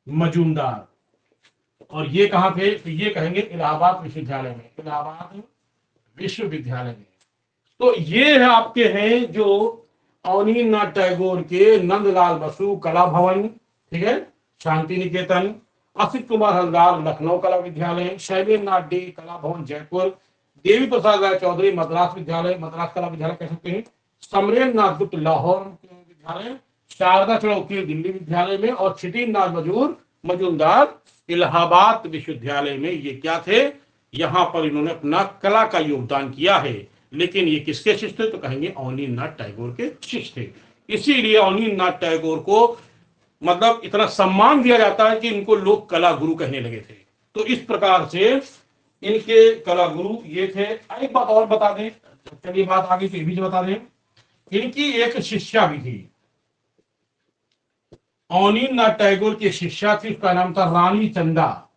मजूमदार, और ये कहां थे? तो ये कहेंगे इलाहाबाद विश्वविद्यालय में, इलाहाबाद विश्वविद्यालय में। तो ये है आपके हैं जो अवनीन्द्रनाथ टैगोर के नंदलाल बसु कला भवन, ठीक है, शांति निकेतन, असित कुमार हलदार लखनऊ कला विद्यालय, शैलेंद्र नाथ डे कला भवन जयपुर, देवी प्रसाद राय चौधरी मद्रास विद्यालय, मद्रास कला विद्यालय कह सकते हैं, समरेंद्र नाथ गुप्त लाहौर विद्यालय, शारदा चरण उकील दिल्ली विद्यालय में, और छितेंद्र नाथ मजूमदार इलाहाबाद विश्वविद्यालय में। ये क्या थे? यहां पर इन्होंने अपना कला का योगदान किया है। लेकिन ये किसके शिष्य थे? तो कहेंगे अवनीन्द्रनाथ टैगोर के शिष्य थे। इसीलिए अवनीन्द्रनाथ टैगोर को मतलब इतना सम्मान दिया जाता है कि इनको लोग कला गुरु कहने लगे थे। तो इस प्रकार से इनके कला गुरु ये थे। एक बात और बता दें, चलिए बात आगे तो ये भी बता दें, इनकी एक शिष्या भी थी, अवनीन्द्रनाथ टैगोर की शिष्या थी, उसका नाम था रानी चंदा,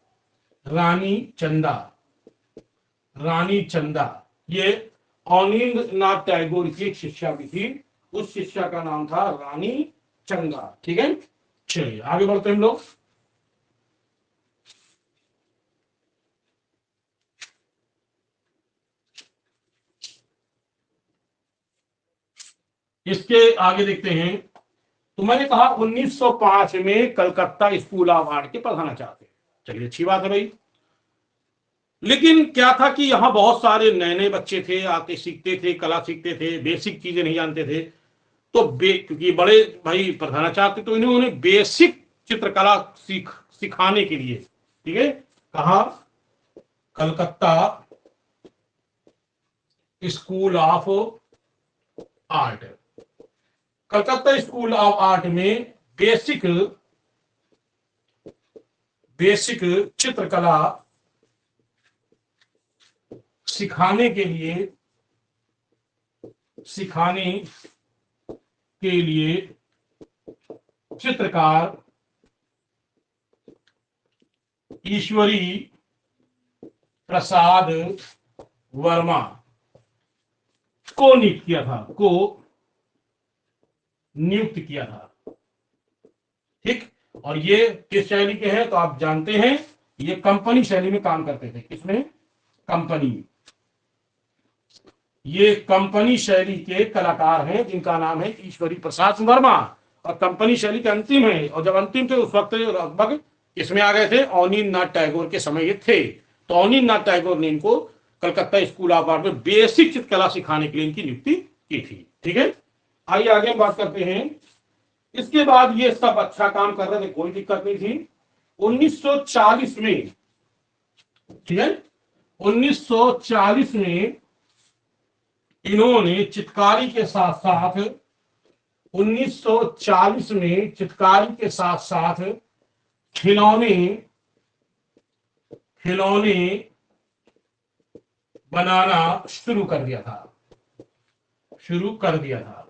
रानी चंदा, रानी चंदा। ये अवनीन्द्रनाथ टैगोर की एक शिष्या भी थी, उस शिष्या का नाम था रानी चंदा, ठीक है। चलिए आगे बढ़ते हैं हम लोग। इसके आगे देखते हैं। तो मैंने कहा 1905 में कलकत्ता स्कूल ऑफ आर्ट के प्रधानाचार्य थे। चलिए अच्छी बात है भाई। लेकिन क्या था कि यहाँ बहुत सारे नए नए बच्चे थे, आके सीखते थे, कला सीखते थे, बेसिक चीजें नहीं जानते थे। तो क्योंकि बड़े भाई प्रधानाचार्य थे, तो इन्होंने बेसिक चित्रकला सिखाने के लिए, ठीक है, कहा Calcutta school of art, Calcutta school of art में बेसिक चित्रकला सिखाने के लिए चित्रकार ईश्वरी प्रसाद वर्मा को नियुक्त किया था। ठीक, और ये किस शैली के हैं तो आप जानते हैं, ये कंपनी शैली में काम करते थे। किसमें? कंपनी। ये कंपनी शैली के कलाकार हैं जिनका नाम है ईश्वरी प्रसाद वर्मा, और कंपनी शैली के अंतिम है। और जब अंतिम थे उस वक्त लगभग इसमें आ गए थे, अवनींद्रनाथ टैगोर के समय ये थे। तो अवनींद्रनाथ टैगोर ने इनको कलकत्ता स्कूल ऑफ आर्ट में बेसिक चित्रकला सिखाने के लिए इनकी नियुक्ति की थी। ठीक है, आइए आगे हम बात करते हैं। इसके बाद ये सब अच्छा काम कर रहे थे, कोई दिक्कत नहीं थी। 1940 में, ठीक है, 1940 में इन्होंने चित्रकारी के साथ साथ 1940 में चित्रकारी के साथ साथ खिलौने बनाना शुरू कर दिया था।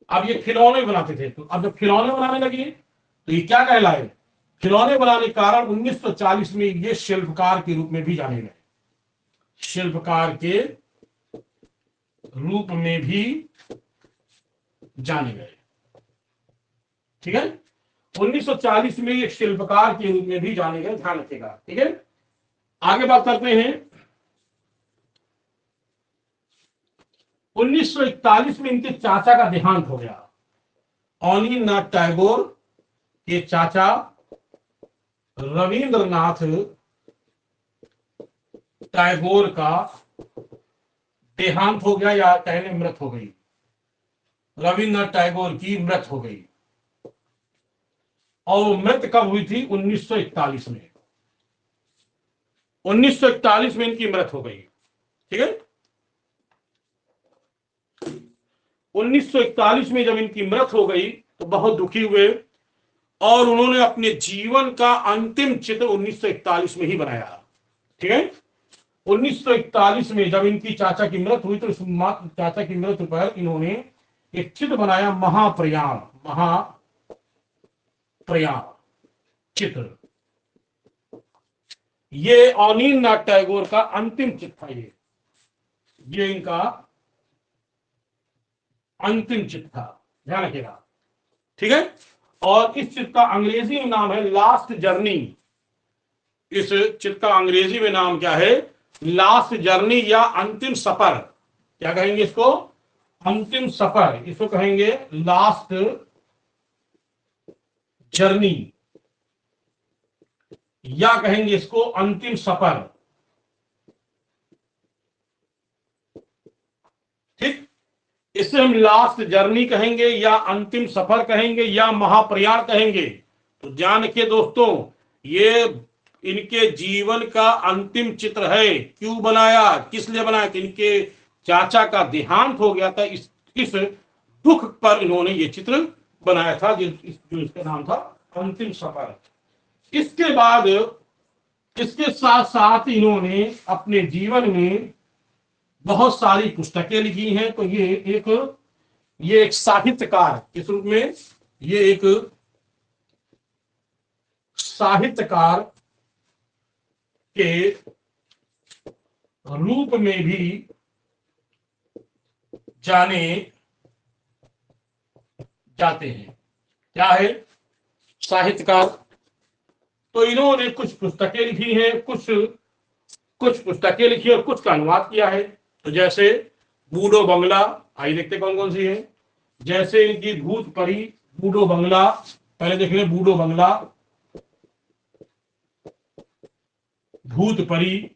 अब ये खिलौने बनाते थे, तो अब जब खिलौने बनाने लगे तो ये क्या कहलाए? खिलौने बनाने के कारण 1940 में ये शिल्पकार के रूप में भी जाने गए। शिल्पकार के रूप में भी जाने गए। ठीक है, 1940 में ये शिल्पकार के रूप में भी जाने गए, ध्यान रखिएगा। ठीक है, आगे बात करते हैं। 1941 में इनके चाचा का देहांत हो गया। अवनींद्रनाथ टैगोर के चाचा रविंद्रनाथ टैगोर का देहांत हो गया, या कहने मृत हो गई। रविंद्रनाथ टैगोर की मृत हो गई, और मृत कब हुई थी? 1941 में। 1941 में इनकी मृत हो गई। ठीक है, 1941 में जब इनकी मृत हो गई तो बहुत दुखी हुए, और उन्होंने अपने जीवन का अंतिम चित्र 1941 में ही बनाया। ठीक है, 1941 में जब इनकी चाचा की मृत्यु हुई तो इस चाचा की मृत्यु पर इन्होंने एक चित्र बनाया, महाप्रयाण चित्र। ये अवनींद्रनाथ टैगोर का अंतिम चित्र था। ये इनका अंतिम चित्र था, ध्यान रखिएगा। ठीक है, और इस चित्र का अंग्रेजी में नाम है लास्ट जर्नी। इस चित्र का अंग्रेजी में नाम क्या है? लास्ट जर्नी, या अंतिम सफर। क्या कहेंगे इसको? अंतिम सफर। इसको कहेंगे लास्ट जर्नी, या कहेंगे इसको अंतिम सफर। ठीक, इसे हम लास्ट जर्नी कहेंगे, या अंतिम सफर कहेंगे, या महाप्रयाण कहेंगे। तो ध्यान रखिए दोस्तों, ये इनके जीवन का अंतिम चित्र है। क्यों बनाया, किस लिए बनाया? कि इनके चाचा का देहांत हो गया था, इस दुख पर इन्होंने ये चित्र बनाया था, जो इसका नाम था अंतिम सफर। इसके बाद इसके साथ साथ इन्होंने अपने जीवन में बहुत सारी पुस्तकें लिखी हैं। तो ये एक साहित्यकार इस रूप में, ये एक साहित्यकार के रूप में भी जाने जाते हैं। क्या है? साहित्यकार। तो इन्होंने कुछ पुस्तकें लिखी हैं, कुछ पुस्तकें लिखी और कुछ का अनुवाद किया है। तो जैसे बूढ़ो बंगला, आइए देखते कौन कौन सी है। जैसे इनकी भूत परी बूढ़ो बंगला, पहले देख ले बूढ़ो बंगला, भूत परी,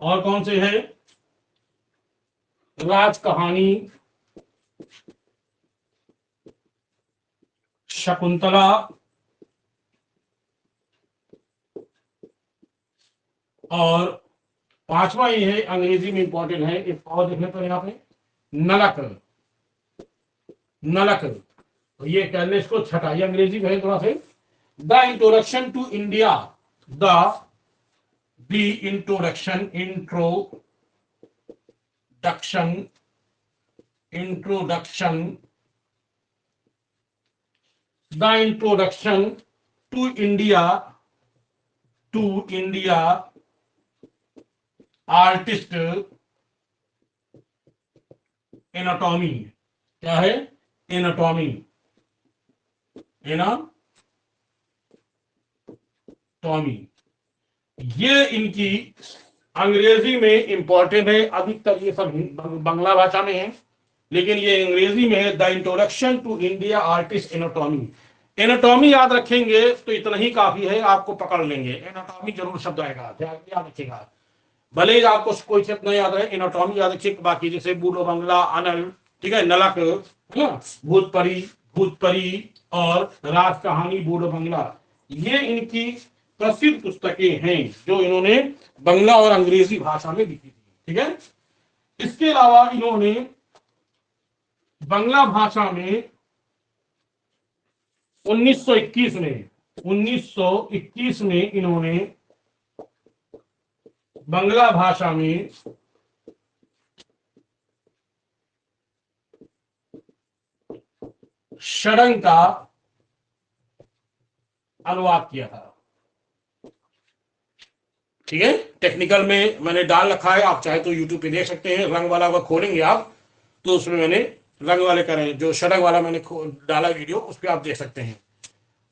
और कौन से है? राज कहानी, शकुंतला, और पांचवा ये है, अंग्रेजी में इंपॉर्टेंट है, एक और देखने पर यहाँ पे नलक। तो ये कहने इसको छठा, ये अंग्रेजी में है थोड़ा से। The introduction to India, the introduction, introduction, the introduction to India, artist anatomy. क्या है? एनाटॉमी, ये इनकी अंग्रेजी में इंपॉर्टेंट है, अधिकतर ये सब बांग्ला भाषा में है, लेकिन ये अंग्रेजी में है। The introduction to India artist anatomy. Anatomy याद रखेंगे तो इतना ही काफी है, आपको पकड़ लेंगे। एनाटॉमी जरूर शब्द आएगा, याद रखिएगा, भले ही आपको कोई शब्द नहीं याद रहे, एनाटॉमी याद रखिए। बाकी जैसे बूढ़ो बंगला, अनल, ठीक है, नलक, है ना, भूतपरी और राज कहानी, बूढ़ो बंगला, ये इनकी प्रसिद्ध पुस्तकें हैं जो इन्होंने बंगला और अंग्रेजी भाषा में लिखी थी। ठीक है, इसके अलावा इन्होंने बंगला भाषा में 1921 में इन्होंने बंगला भाषा में षडंग का अनुवाद किया था। ठीक है, टेक्निकल में मैंने डाल रखा है, आप चाहे तो यूट्यूब पे देख सकते हैं। रंग वाला अगर खोलेंगे आप तो उसमें मैंने रंग वाले करें, जो षडंग वाला मैंने डाला वीडियो, उस पर आप देख सकते हैं।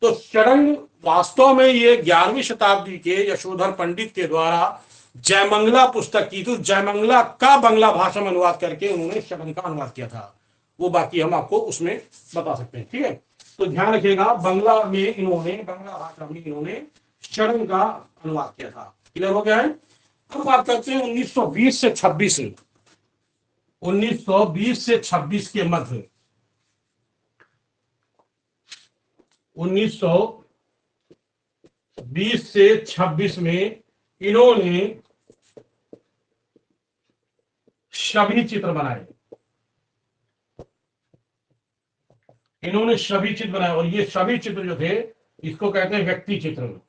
तो षडंग वास्तव में ये 11वीं शताब्दी के यशोधर पंडित के द्वारा जयमंगला पुस्तक की, तो जयमंगला का बंगला भाषा में अनुवाद करके उन्होंने षडंग का अनुवाद किया था। वो बाकी हम आपको उसमें बता सकते हैं। ठीक है, तो ध्यान रखिएगा, बंगला भाषा में इन्होंने षडंग का अनुवाद किया था। क्लियर हो गया है? अब बात करते हैं 1920 से 26, 1920 से 26 के मध्य, 1920 से 26 में इन्होंने छवि चित्र बनाए। और ये छवि चित्र जो थे, इसको कहते हैं व्यक्ति चित्र।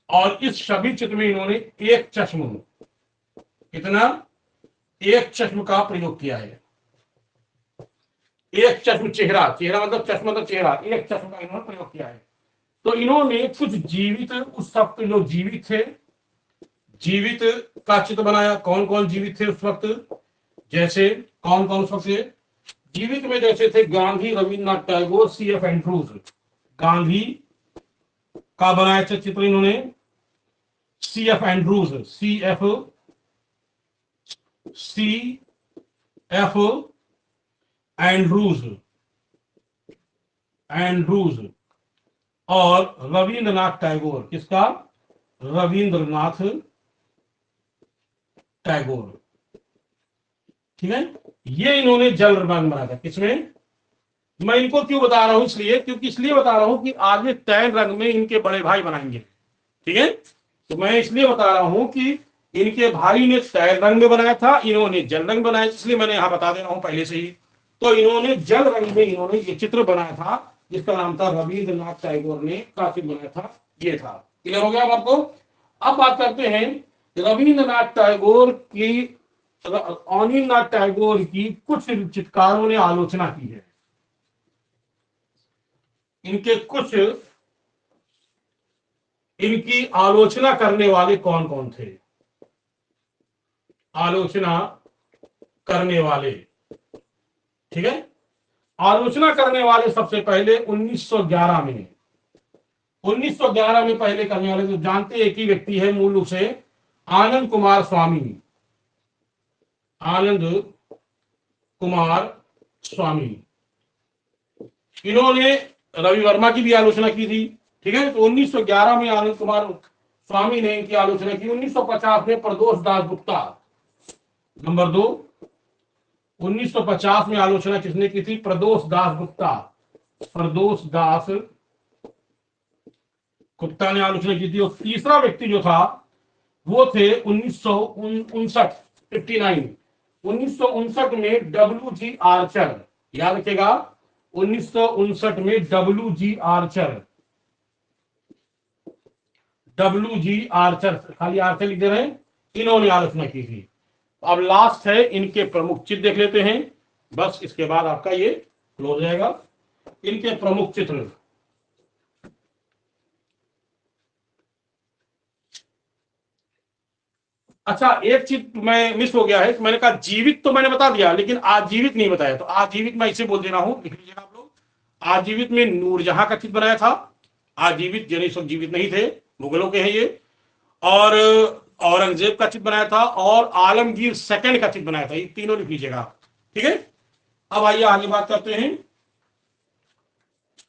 और इस छवि चित्र में इन्होंने एक चश्म, एक चश्म का प्रयोग किया है। एक चश्म, चेहरा मतलब चश्मा मतलब चेहरा, एक चश्म का इन्होंने प्रयोग किया है। तो इन्होंने कुछ जीवित, उस वक्त लोग जीवित थे, जीवित का चित्र बनाया। कौन कौन जीवित थे उस वक्त? जैसे कौन कौन सबसे जीवित में जैसे थे गांधी, रविन्द्रनाथ टैगोर, C.F. एंड्रूज। गांधी का बनाया चित्र इन्होंने C.F. Andrews, C.F. एंड्रूज और रविन्द्रनाथ टैगोर। किसका? रविन्द्रनाथ टैगोर। ठीक है, ये इन्होंने जल रंग बनाया था। किसमें? मैं इनको क्यों बता रहा हूं, इसलिए बता रहा हूं कि आगे तैल रंग में इनके बड़े भाई बनाएंगे। ठीक है, तो मैं इसलिए बता रहा हूं कि इनके भाई ने तैल रंग में बनाया था, इन्होंने जल रंग बनाया, इसलिए मैंने यहां बता दे रहा हूं पहले से ही। तो इन्होंने जल रंग में इन्होंने ये चित्र बनाया था, जिसका नाम था रविन्द्रनाथ टैगोर ने का चित्र बनाया था। ये था। क्लियर हो गया आपको? अब बात करते हैं रविन्द्रनाथ टैगोर की कुछ चित्रकारों ने आलोचना की है। इनकी आलोचना करने वाले कौन कौन थे? आलोचना करने वाले, ठीक है, आलोचना करने वाले सबसे पहले 1911 में, 1911 में पहले करने वाले तो जानते एक ही व्यक्ति है मूल रूप से, आनंद कुमार स्वामी। इन्होंने रवि वर्मा की भी आलोचना की थी। ठीक है, तो 1911 में आनंद कुमार स्वामी ने इनकी आलोचना की। 1950 में प्रदोष दास गुप्ता, नंबर 2, 1950 में आलोचना किसने की थी? प्रदोष दास गुप्ता ने आलोचना की थी। और तीसरा व्यक्ति जो था वो थे 1959 में WG आर्चर। याद रखिएगा, 1959 में डब्ल्यू जी आर्चर, खाली आर्चर लिख दे रहे हैं, इन्होंने आलोचना की थी। अब लास्ट है इनके प्रमुख चित्र देख लेते हैं, बस इसके बाद आपका ये क्लोज हो जाएगा। इनके प्रमुख चित्र, अच्छा एक चीज मैं मिस हो गया है, मैंने कहा जीवित तो मैंने बता दिया, लेकिन आजीवित नहीं बताया। तो आजीवित मैं इसे बोल दे रहा हूं, लिख लीजिएगा आप लोग। आजीवित में नूरजहां का चित्र बनाया था। आजीवित यानी सब जीवित नहीं थे, मुगलों के हैं ये। और औरंगजेब का चित्र बनाया था, और आलमगीर सेकंड का चित्र बनाया था। ये तीनों लिख लीजिएगा, ठीक है। अब आइए आगे बात करते हैं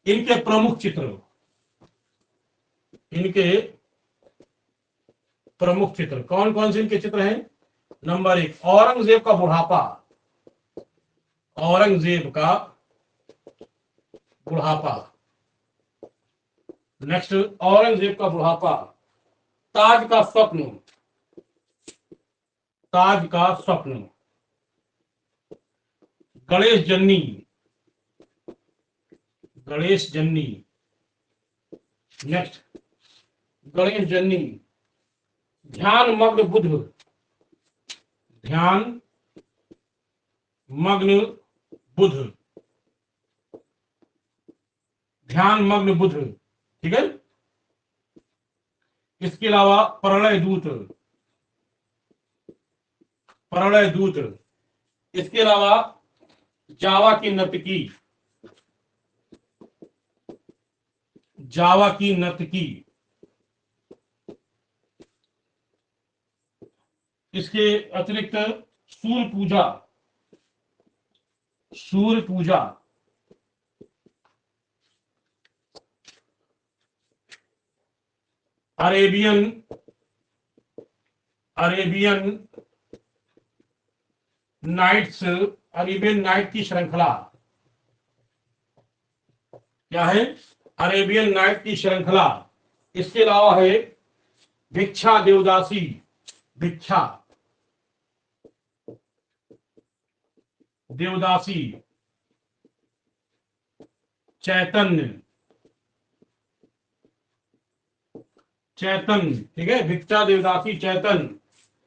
इनके प्रमुख चित्र। इनके प्रमुख चित्र कौन कौन से इनके चित्र हैं? नंबर 1, औरंगजेब का बुढ़ापा। औरंगजेब का बुढ़ापा। नेक्स्ट, औरंगजेब का बुढ़ापा। ताज का स्वप्न। ताज का स्वप्न। गणेश जन्नी। गणेश जन्नी। नेक्स्ट, गणेश जन्नी। ध्यान मग्न बुद्ध। ध्यान मग्न बुद्ध। ध्यान मग्न बुद्ध, ठीक है। इसके अलावा प्रलय दूत। प्रलय दूत। इसके अलावा जावा की नर्तकी। जावा की नर्तकी। इसके अतिरिक्त सूर्य पूजा। सूर्य पूजा। Arabian Arabian Nights. Arabian Night की श्रृंखला। क्या है? अरेबियन नाइट की श्रृंखला। इसके अलावा है भिक्षा देवदासी। भिक्षा देवदासी। चैतन्य। चैतन्य, ठीक है। भिक्षा देवदासी, चैतन्य।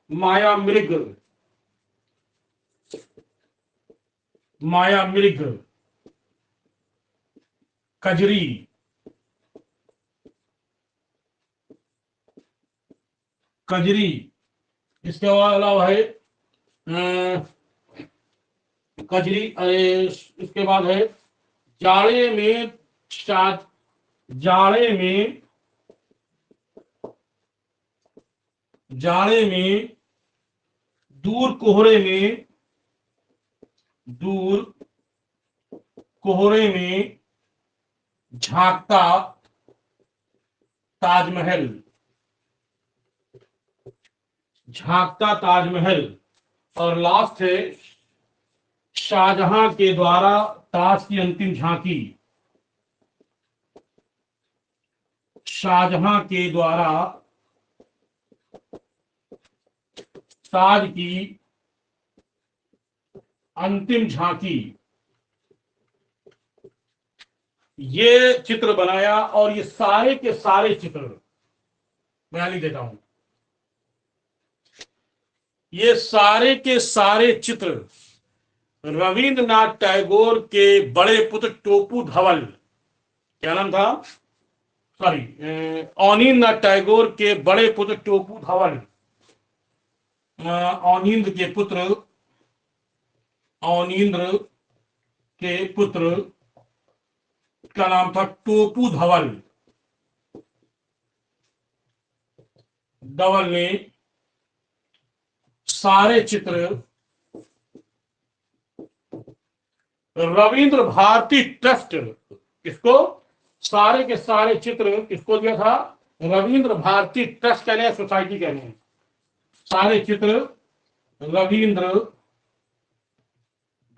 माया मृग। माया मृग। कजरी। कजरी। इसके अलावा है कजरी। इसके बाद है जाड़े में जाड़े में जाड़े में दूर कोहरे में झांकता ताजमहल। झांकता ताजमहल। और लास्ट है शाहजहां के द्वारा ताज की अंतिम झांकी। शाहजहां के द्वारा ताज की अंतिम झांकी। ये चित्र बनाया, और ये सारे के सारे चित्र मैं लिख देता हूं। ये सारे के सारे चित्र रविंद्रनाथ टैगोर के बड़े पुत्र टोपू धवल, क्या नाम था, सॉरी, अवनींद्रनाथ टैगोर के बड़े पुत्र टोपू धवल, अवनींद्र के पुत्र का नाम था टोपू धवल। धवल ने सारे चित्र रविंद्र भारती ट्रस्ट, इसको सारे के सारे चित्र किसको दिया था? रविंद्र भारती ट्रस्ट कहने हैं, सोसाइटी कहने हैं। सारे चित्र रविंद्र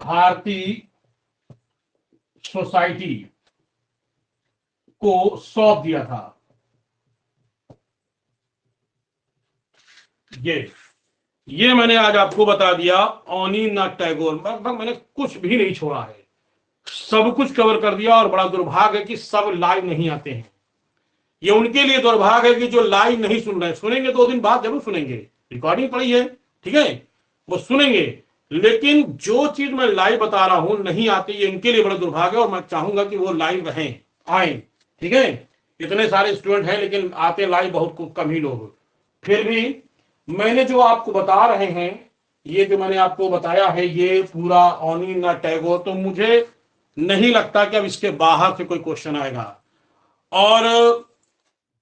भारती सोसाइटी को सौंप दिया था। ये मैंने आज आपको बता दिया। अवनींद्रनाथ टैगोर, लगभग मैंने कुछ भी नहीं छोड़ा है, सब कुछ कवर कर दिया, और बड़ा दुर्भाग्य है कि सब लाइव नहीं आते हैं। ये उनके लिए दुर्भाग्य है कि जो लाइव नहीं सुन रहे हैं। सुनेंगे 2 दिन बाद जरूर सुनेंगे, रिकॉर्डिंग पड़ी है, ठीक है, वो सुनेंगे, लेकिन जो चीज मैं लाइव बता रहा हूं नहीं आती, ये इनके लिए बड़ा दुर्भाग्य है। और मैं चाहूंगा कि वो लाइव रहें, आए, ठीक है। इतने सारे स्टूडेंट हैं लेकिन आते लाइव बहुत कम ही लोग। फिर भी मैंने जो आपको बता रहे हैं, ये जो मैंने आपको बताया है, ये पूरा ऑनी ना टैगोर, तो मुझे नहीं लगता कि अब इसके बाहर से कोई क्वेश्चन आएगा। और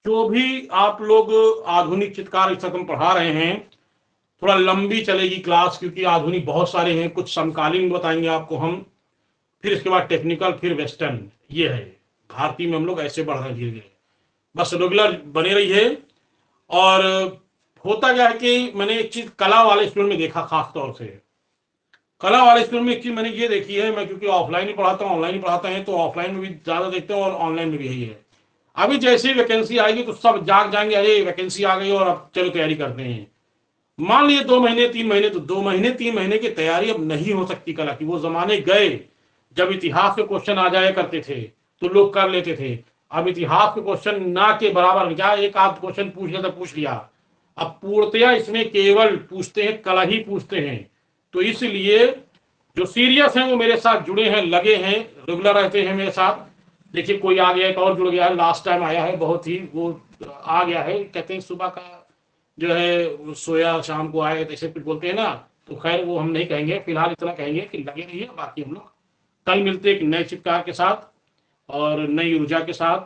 जो भी आप लोग आधुनिक चित्रकार इस हम पढ़ा रहे हैं, थोड़ा लंबी चलेगी क्लास, क्योंकि आधुनिक बहुत सारे हैं, कुछ समकालीन बताएंगे आपको हम, फिर इसके बाद टेक्निकल, फिर वेस्टर्न। ये है भारतीय में हम लोग ऐसे बढ़ रहे हैं धीरे धीरे। बस रेगुलर बने रहिए। और होता क्या है कि मैंने एक चीज कला वाले स्टूडेंट में देखा, खास तौर से कला वाले स्टूडेंट में एक चीज मैंने ये देखी है, मैं क्योंकि ऑफलाइन ही पढ़ाता हूँ, ऑनलाइन ही पढ़ाता है, तो ऑफलाइन में भी ज्यादा देखते हैं और ऑनलाइन में भी यही है। अभी जैसे वैकेंसी आएगी तो सब जाग जाएंगे, अरे वैकेंसी आ गई और अब चलो तैयारी करते हैं। मान लिए 2 महीने 3 महीने, तो 2 महीने 3 महीने की तैयारी अब नहीं हो सकती कला की। वो जमाने गए जब इतिहास के क्वेश्चन आ जाया करते थे तो लोग कर लेते थे। अब इतिहास के क्वेश्चन ना के बराबर, क्या एक आध क्वेश्चन पूछ लिया तो पूछ लिया, अब पूर्णतया इसमें केवल पूछते हैं, कला ही पूछते हैं। तो इसलिए जो सीरियस हैं वो मेरे साथ जुड़े हैं, लगे हैं, रेगुलर रहते हैं मेरे साथ। देखिए कोई आ गया, एक और जुड़ गया है, लास्ट टाइम आया है, बहुत ही वो आ गया है, कहते हैं सुबह का जो है सोया शाम को आए, ऐसे कुछ बोलते हैं ना। तो खैर वो हम नहीं कहेंगे, फिलहाल इतना कहेंगे कि लगे रहिए। बाकी हम लोग कल मिलते एक नए चित्रकार के साथ और नई ऊर्जा के साथ।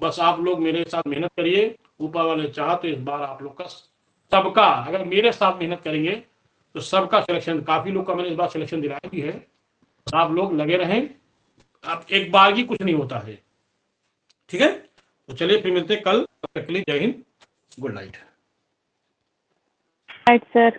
बस आप लोग मेरे साथ मेहनत करिए, ऊपर वाले चाह तो इस बार आप लोग का सबका, अगर मेरे साथ मेहनत करेंगे तो सबका सिलेक्शन, काफी लोग का मैंने इस बार सिलेक्शन दिलाया भी है। आप लोग लगे रहें, अब एक बार ही कुछ नहीं होता है, ठीक है। तो चलिए फिर मिलते हैं कल, तब तक के लिए जय Hind, good night. Right sir.